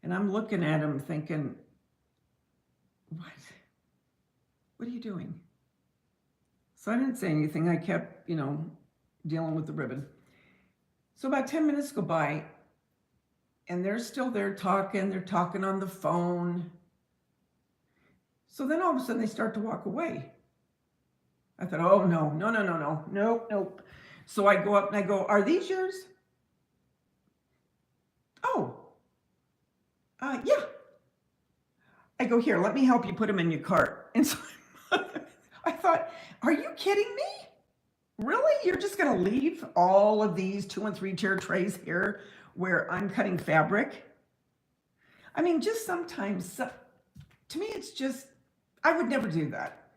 And I'm looking at them thinking, what? What are you doing? So I didn't say anything. I kept, you know, dealing with the ribbon. So about 10 minutes go by and they're still there talking. They're talking on the phone. So then all of a sudden they start to walk away. I thought, oh, no. Nope. So I go up and I go, are these yours? Oh, yeah. I go, here, let me help you put them in your cart. And so I thought, are you kidding me? Really? You're just going to leave all of these 2 and 3 tier trays here where I'm cutting fabric? I mean, just sometimes, to me, it's just, I would never do that.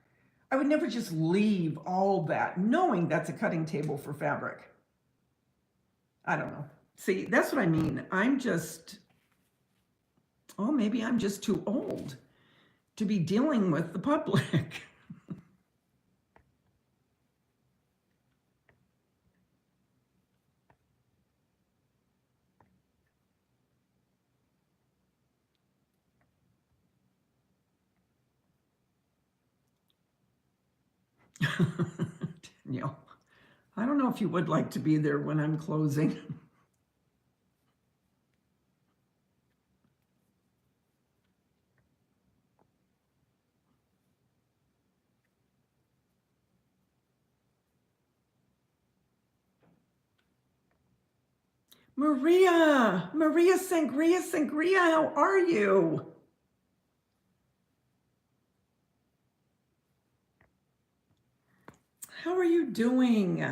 I would never just leave all that knowing that's a cutting table for fabric. I don't know. See, that's what I mean. Maybe I'm just too old to be dealing with the public. Danielle, I don't know if you would like to be there when I'm closing. Maria, Maria Sangria, Sangria, how are you? How are you doing?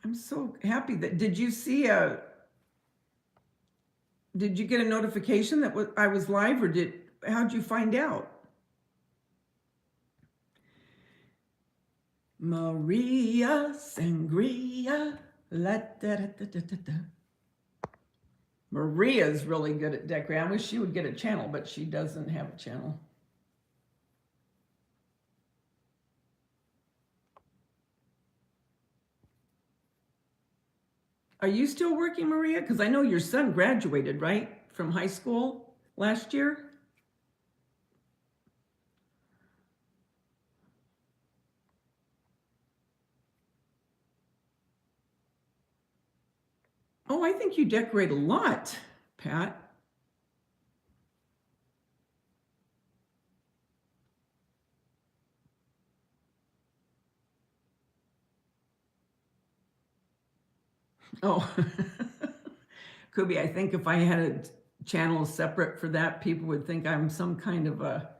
I'm so happy that, did you get a notification that I was live, or how'd you find out? Maria Sangria, la da da da da da da. Maria's really good at decorating. I wish she would get a channel, but she doesn't have a channel. Are you still working, Maria? Because I know your son graduated, right, from high school last year? Oh, I think you decorate a lot, Pat. Oh, could be. I think if I had a channel separate for that, people would think I'm some kind of a,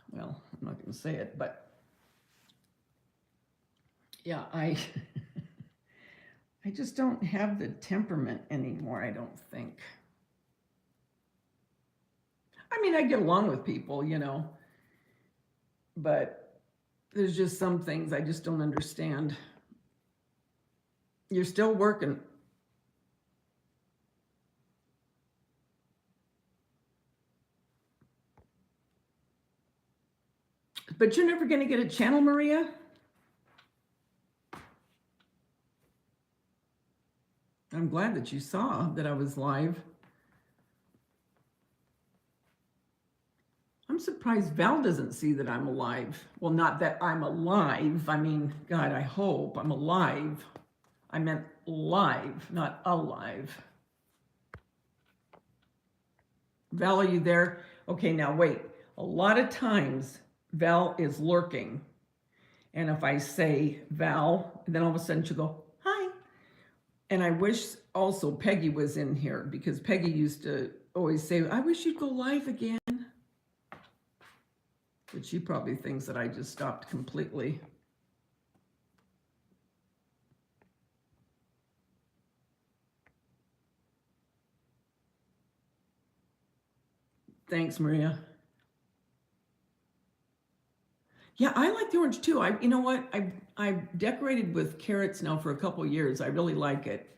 well, I'm not going to say it, but yeah, I just don't have the temperament anymore, I don't think. I mean, I get along with people, but there's just some things I just don't understand. You're still working. But you're never going to get a channel, Maria? I'm glad that you saw that I was live. I'm surprised Val doesn't see that I'm alive. Well, not that I'm alive. I mean, God, I hope I'm alive. I meant live, not alive. Val, are you there? Okay, now wait. A lot of times, Val is lurking. And if I say Val, then all of a sudden she'll go, hi. And I wish also Peggy was in here, because Peggy used to always say, I wish you'd go live again. But she probably thinks that I just stopped completely. Thanks, Maria. Yeah, I like the orange too. You know what? I've decorated with carrots now for a couple years. I really like it.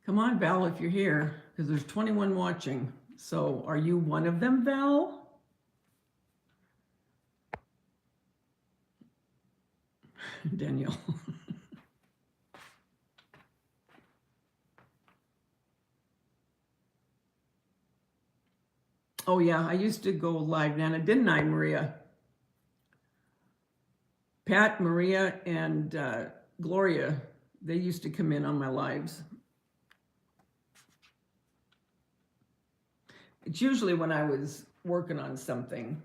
Come on, Val, if you're here, because there's 21 watching. So are you one of them, Val? Danielle. Oh yeah, I used to go live, Nana, didn't I, Maria? Pat, Maria, and Gloria, they used to come in on my lives. It's usually when I was working on something.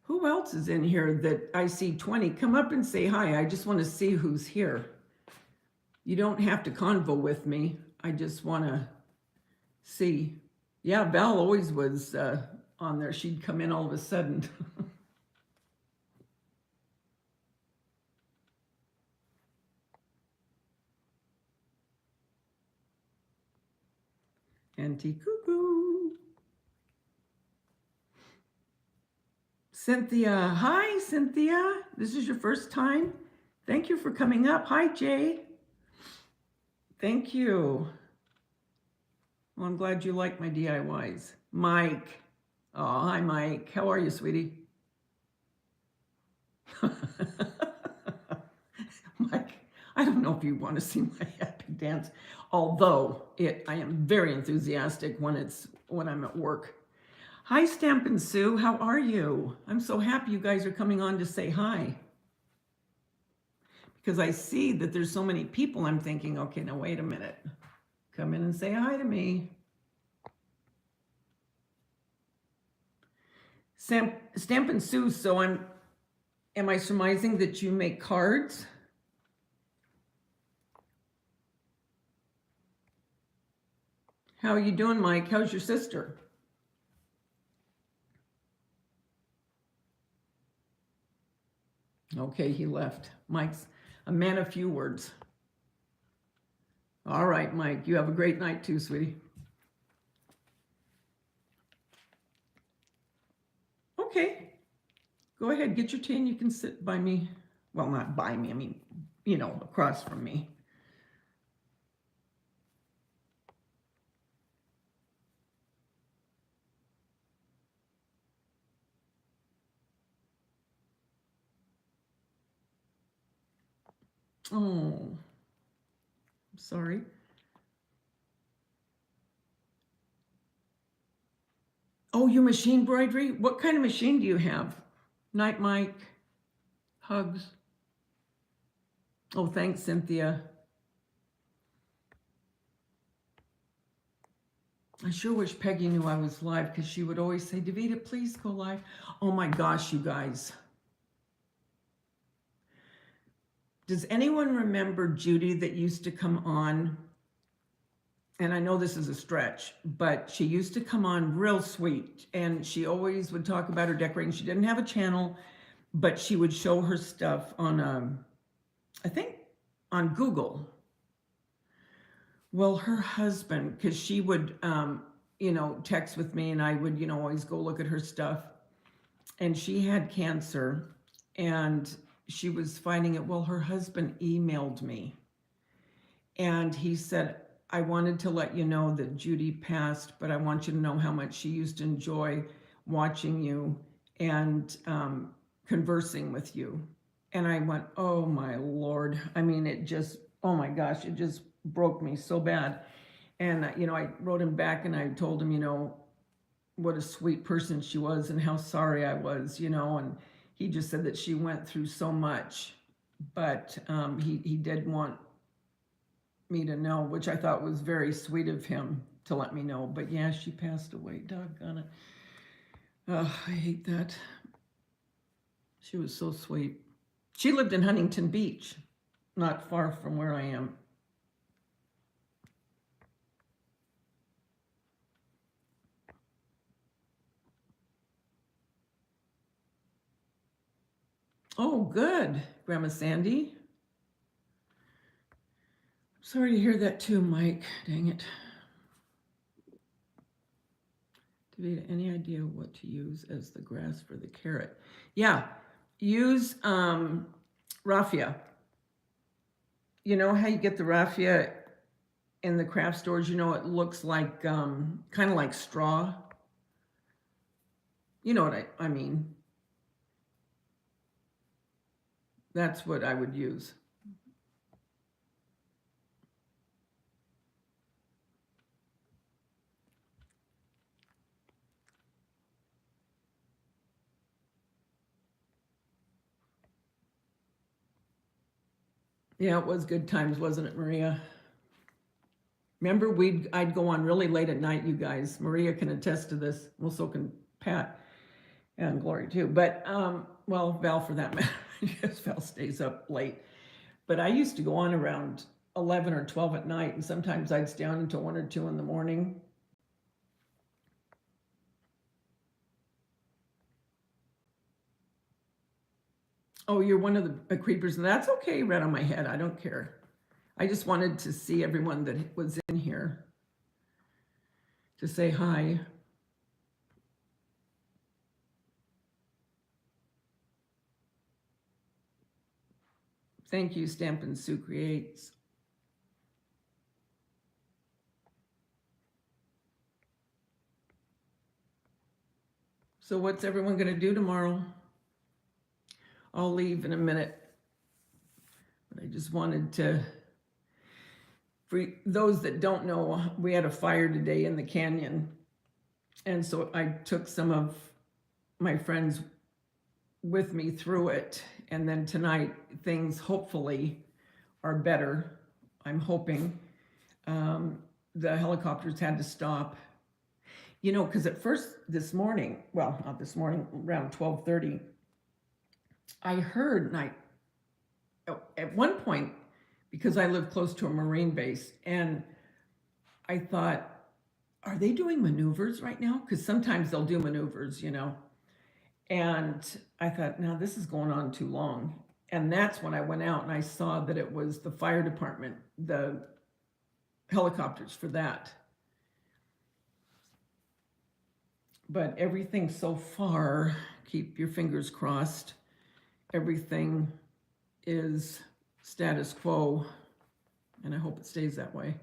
Who else is in here that I see 20? Come up and say hi. I just want to see who's here. You don't have to convo with me. I just want to see. Yeah, Val always was on there. She'd come in all of a sudden. Auntie Cuckoo. Cynthia. Hi, Cynthia. This is your first time. Thank you for coming up. Hi, Jay. Thank you. Well, I'm glad you like my DIYs. Mike. Oh, hi, Mike. How are you, sweetie? Mike, I don't know if you want to see my happy dance, although I am very enthusiastic when I'm at work. Hi, Stampin' Sue. How are you? I'm so happy you guys are coming on to say hi. Because I see that there's so many people, I'm thinking, okay, now wait a minute. Come in and say hi to me. Stampin' Sue, so am I surmising that you make cards? How are you doing, Mike? How's your sister? Okay, he left. Mike's a man of few words. All right, Mike, you have a great night too, sweetie. Okay, go ahead, get your tea and you can sit by me. Well, not by me, I mean, across from me. Oh, I'm sorry. Oh, your machine embroidery? What kind of machine do you have? Night, Mike. Hugs. Oh, thanks, Cynthia. I sure wish Peggy knew I was live because she would always say, Daveda, please go live. Oh my gosh, you guys. Does anyone remember Judy that used to come on? And I know this is a stretch, but she used to come on real sweet. And she always would talk about her decorating. She didn't have a channel, but she would show her stuff on, I think, on Google. Well, her husband, because she would, text with me and I would, always go look at her stuff. And she had cancer and she was fighting it. Well, her husband emailed me and he said, I wanted to let you know that Judy passed, but I want you to know how much she used to enjoy watching you and conversing with you. And I went, oh my Lord. I mean, it just, oh my gosh, it just broke me so bad. And, I wrote him back and I told him, what a sweet person she was and how sorry I was, and he just said that she went through so much, but he did want me to know, which I thought was very sweet of him to let me know. But yeah, she passed away. Doggone it. Oh, I hate that. She was so sweet. She lived in Huntington Beach, not far from where I am. Oh, good, Grandma Sandy. Sorry to hear that too, Mike. Dang it. Daveda, any idea what to use as the grass for the carrot? Yeah, use raffia. You know how you get the raffia in the craft stores? It looks like kind of like straw. You know what I mean. That's what I would use. Yeah, it was good times, wasn't it, Maria? Remember, I'd go on really late at night, you guys. Maria can attest to this. Well, so can Pat and Glory too. But, well, Val for that matter. Yes, Val stays up late. But I used to go on around 11 or 12 at night, and sometimes I'd stay on until 1 or 2 in the morning. Oh, you're one of the creepers, and that's okay, right on my head. I don't care. I just wanted to see everyone that was in here to say hi. Thank you, Stampin' Sue Creates. So what's everyone going to do tomorrow? I'll leave in a minute. But I just wanted to, for those that don't know, we had a fire today in the canyon. And so I took some of my friends with me through it. And then tonight, things hopefully are better. I'm hoping. The helicopters had to stop. You know, because at first this morning, well, not this morning, around 12:30, I heard, and at one point, because I live close to a Marine base, and I thought, are they doing maneuvers right now? Because sometimes they'll do maneuvers, you know. And I thought, now this is going on too long. And that's when I went out and I saw that it was the fire department, the helicopters for that. But everything so far, keep your fingers crossed, everything is status quo, and I hope it stays that way.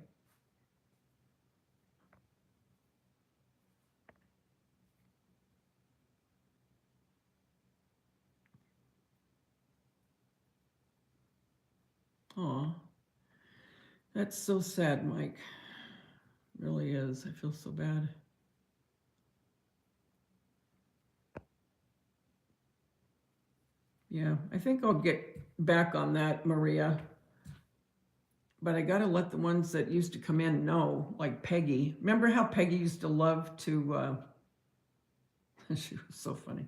Oh, that's so sad, Mike. It really is. I feel so bad. Yeah, I think I'll get back on that, Maria. But I got to let the ones that used to come in know, like Peggy. Remember how Peggy used to love to, she was so funny.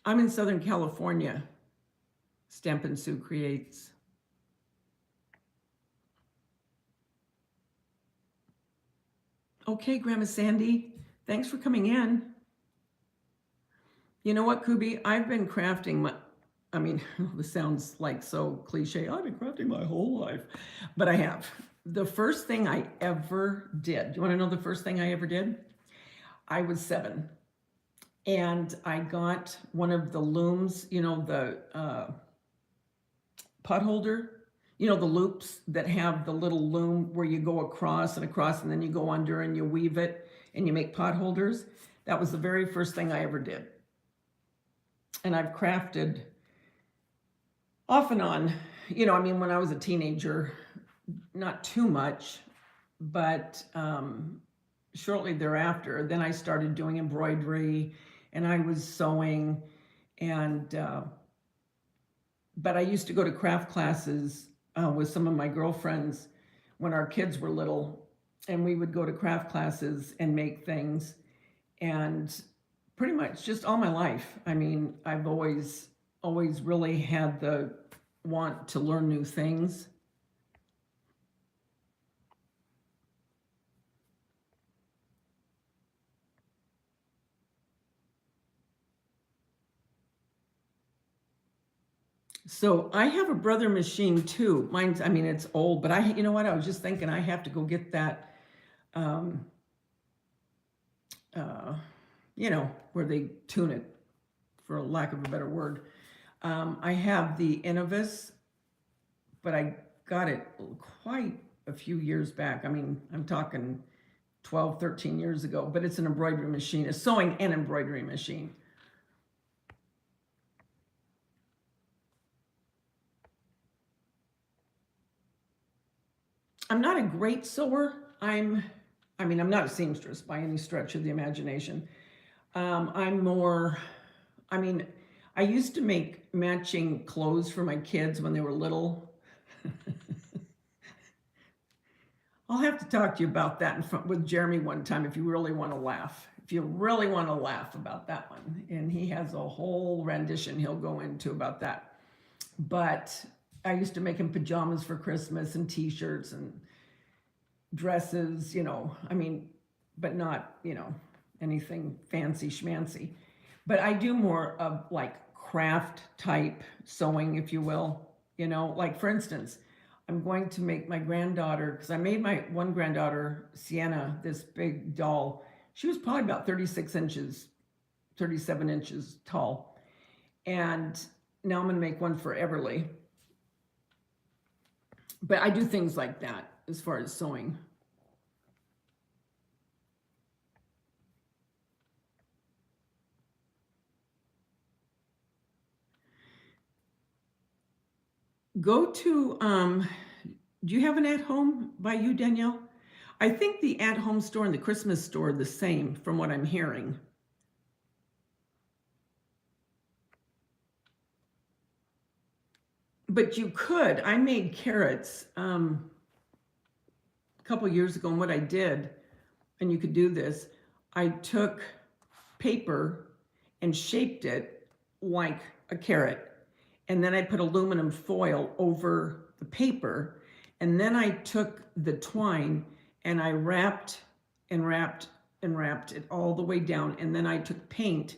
I'm in Southern California. Stampin' Sue creates. Okay, Grandma Sandy, thanks for coming in. You know what, Kubi? I've been crafting this sounds like so cliche. I've been crafting my whole life, but I have. The first thing I ever did, do you want to know the first thing I ever did? I was 7, and I got one of the looms, you know, the pot holder, you know, the loops that have the little loom where you go across and then you go under and you weave it and you make pot holders. That was the very first thing I ever did. And I've crafted off and on, you know, I mean, when I was a teenager, not too much, but shortly thereafter, then I started doing embroidery and I was sewing, and but I used to go to craft classes with some of my girlfriends when our kids were little, and we would go to craft classes and make things. And pretty much just all my life, I mean, I've always really had the want to learn new things. So I have a brother machine too. Mine's, I mean, it's old, but you know what? I was just thinking I have to go get that, you know, where they tune it, for lack of a better word. I have the Innovis, but I got it quite a few years back. I mean, I'm talking 12, 13 years ago, but it's an embroidery machine, a sewing and embroidery machine. I'm not a great sewer. I'm not a seamstress by any stretch of the imagination. I'm more, I mean, I used to make matching clothes for my kids when they were little. I'll have to talk to you about that in front with Jeremy one time if you really want to laugh. If you really want to laugh about that one. And he has a whole rendition he'll go into about that. But I used to make him pajamas for Christmas and t-shirts and dresses, you know, I mean, but not, you know, anything fancy schmancy. But I do more of like craft type sewing, if you will, you know, like for instance, I'm going to make my granddaughter, because I made my one granddaughter, Sienna, this big doll. She was probably about 36 inches, 37 inches tall. And now I'm going to make one for Everly. But I do things like that as far as sewing. Go to, do you have an at-home by you, Danielle? I think the at-home store and the Christmas store are the same from what I'm hearing. But you could, I made carrots a couple years ago, and what I did, and you could do this, I took paper and shaped it like a carrot. And then I put aluminum foil over the paper. And then I took the twine and I wrapped and wrapped and wrapped it all the way down. And then I took paint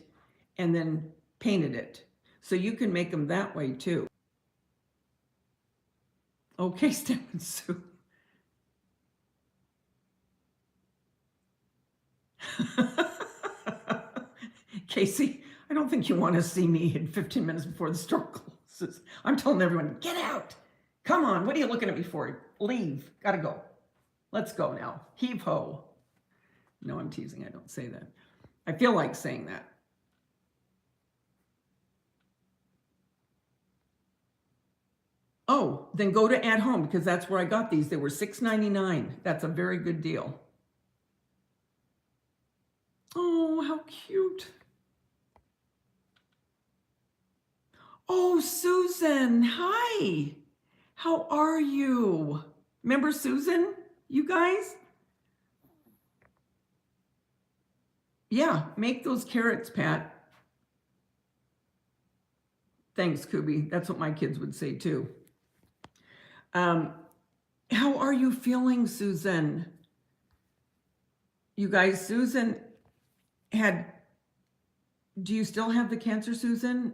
and then painted it. So you can make them that way too. Okay, Step and Sue. Casey, I don't think you want to see me in 15 minutes before the store closes. I'm telling everyone, get out. Come on, what are you looking at me for? Leave. Gotta go. Let's go now. Heave ho. No, I'm teasing. I don't say that. I feel like saying that. Oh, then go to At Home because that's where I got these. They were $6.99. That's a very good deal. Oh, how cute. Oh, Susan, hi. How are you? Remember Susan, you guys? Yeah, make those carrots, Pat. Thanks, Kubi. That's what my kids would say too. How are you feeling, Susan? You guys, Susan do you still have the cancer, Susan?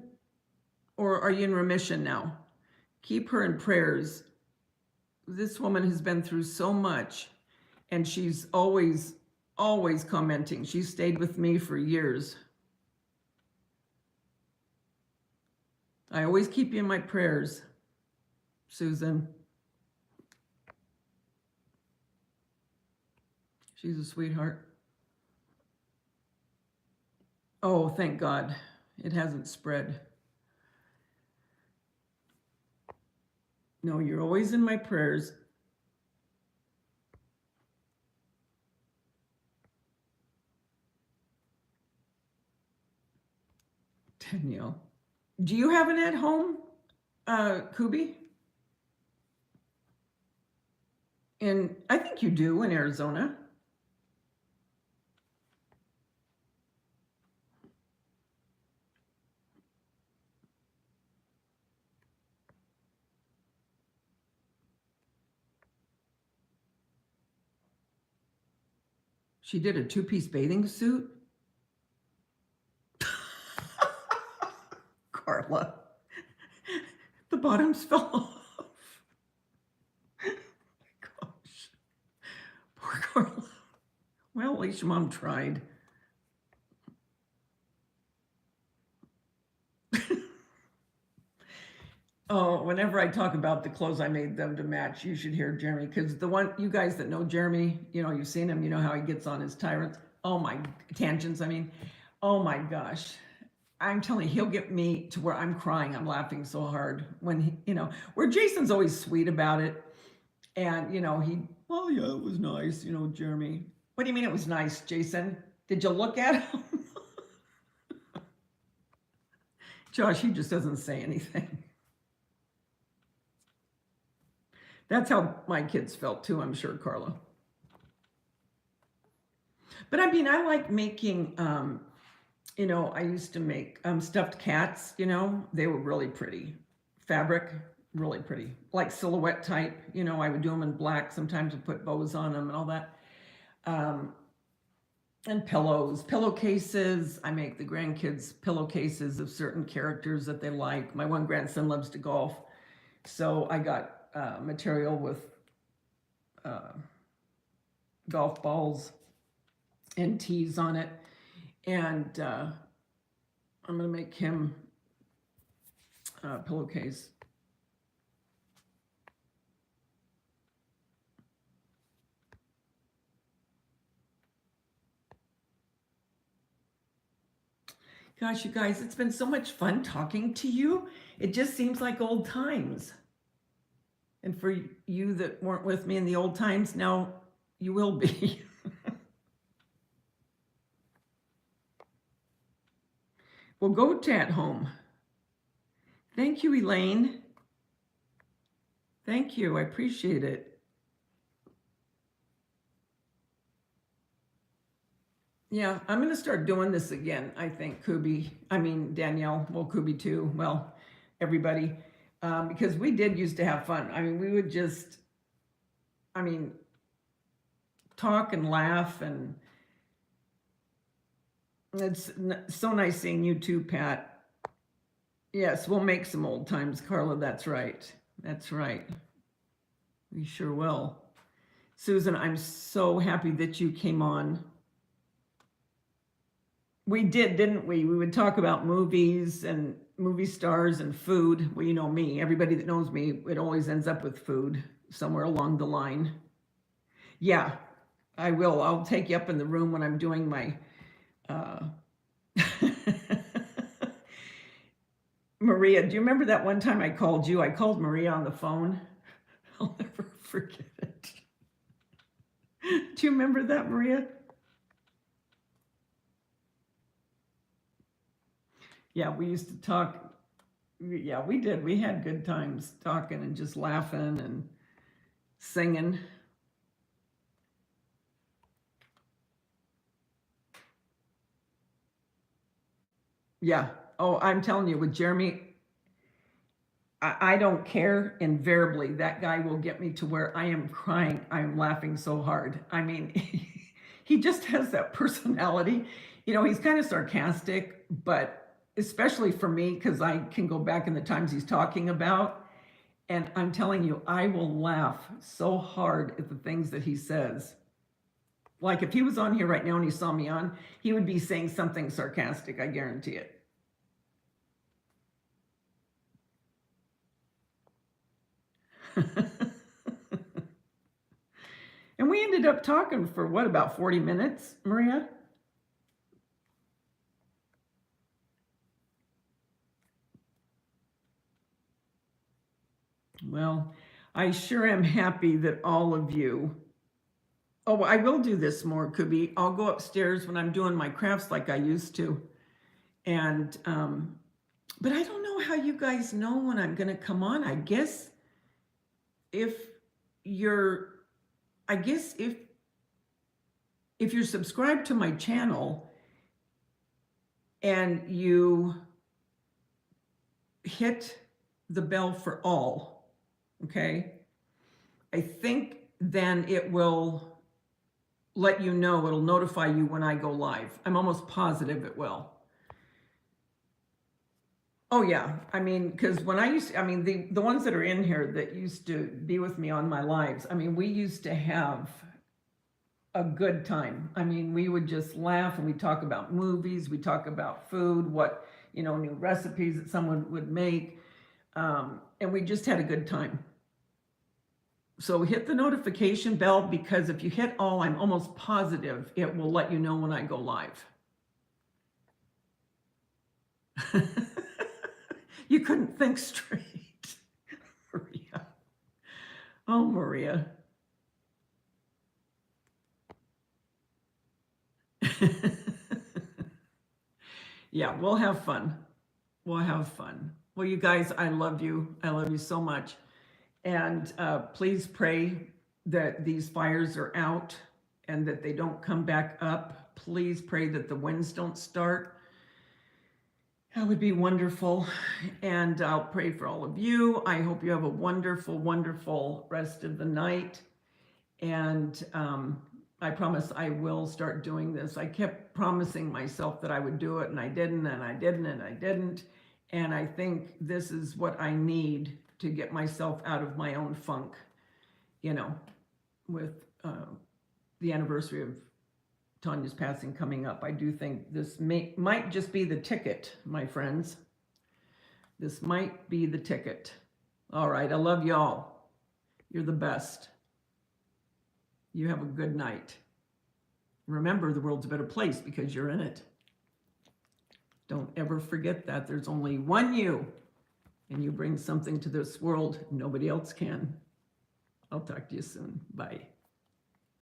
Or are you in remission now? Keep her in prayers. This woman has been through so much, and she's always commenting. She stayed with me for years. I always keep you in my prayers, Susan. She's a sweetheart. Oh, thank God. It hasn't spread. No, you're always in my prayers. Danielle. Do you have an at home, Kubi? And I think you do in Arizona. She did a two-piece bathing suit. Carla, the bottoms fell off. Gosh, poor Carla. Well, at least your mom tried. Oh, whenever I talk about the clothes I made them to match, you should hear Jeremy, because you guys that know Jeremy, you've seen him, you know how he gets on his tangents, I mean. Oh my gosh. I'm telling you, he'll get me to where I'm crying. I'm laughing so hard when where Jason's always sweet about it. And, oh yeah, it was nice, Jeremy. What do you mean it was nice, Jason? Did you look at him? Josh, he just doesn't say anything. That's how my kids felt too, I'm sure, Carla. But I mean, I like making, I used to make stuffed cats, they were really pretty. Fabric, really pretty. Like silhouette type, I would do them in black. Sometimes I put bows on them and all that. And pillows, pillowcases. I make the grandkids pillowcases of certain characters that they like. My one grandson loves to golf. So I got material with golf balls and tees on it. And I'm going to make him a pillowcase. Gosh, you guys, it's been so much fun talking to you. It just seems like old times. And for you that weren't with me in the old times, now you will be. Well, go chat home. Thank you, Elaine. Thank you. I appreciate it. Yeah, I'm going to start doing this again, I think, Danielle, well, Kubi too, well, everybody, because we did used to have fun. I mean, we would just, talk and laugh, and it's so nice seeing you too, Pat. Yes, we'll make some old times, Carla, that's right. That's right. We sure will. Susan, I'm so happy that you came on. We did, didn't we? We would talk about movies and movie stars and food. Well, you know me. Everybody that knows me, it always ends up with food somewhere along the line. Yeah, I will. I'll take you up in the room when I'm doing my... Maria, do you remember that one time I called you? I called Maria on the phone. I'll never forget it. Do you remember that, Maria? Yeah, we used to talk. Yeah, we did. We had good times talking and just laughing and singing. Yeah. Oh, I'm telling you, with Jeremy, I don't care. Invariably, that guy will get me to where I am crying. I am laughing so hard. I mean, he just has that personality. You know, he's kind of sarcastic, but especially for me, because I can go back in the times he's talking about. And I'm telling you, I will laugh so hard at the things that he says. Like if he was on here right now and he saw me on, he would be saying something sarcastic, I guarantee it. And we ended up talking for what, about 40 minutes, Maria? Well, I sure am happy that all of you... Oh, I will do this more, Kubi. I'll go upstairs when I'm doing my crafts like I used to. And, but I don't know how you guys know when I'm going to come on. I guess if you're subscribed to my channel and you hit the bell for all, okay, I think then it will let you know, it'll notify you when I go live. I'm almost positive it will. Oh yeah, I mean, because when I used to, I mean, the ones that are in here that used to be with me on my lives, I mean, we used to have a good time. I mean, we would just laugh and we talk about movies, we talk about food, what, you know, new recipes that someone would make, and we just had a good time. So hit the notification bell, because if you hit all, I'm almost positive it will let you know when I go live. You couldn't think straight, Maria. Oh, Maria. Yeah, we'll have fun. We'll have fun. Well, you guys, I love you. I love you so much. And please pray that these fires are out and that they don't come back up. Please pray that the winds don't start. That would be wonderful. And I'll pray for all of you. I hope you have a wonderful, wonderful rest of the night. And I promise I will start doing this. I kept promising myself that I would do it, and I didn't, and I didn't, and I didn't. And I think this is what I need to get myself out of my own funk, you know, with the anniversary of Tanya's passing coming up. I do think this might just be the ticket, my friends. This might be the ticket. All right, I love y'all. You're the best. You have a good night. Remember, the world's a better place because you're in it. Don't ever forget that. There's only one you, and you bring something to this world nobody else can. I'll talk to you soon. Bye.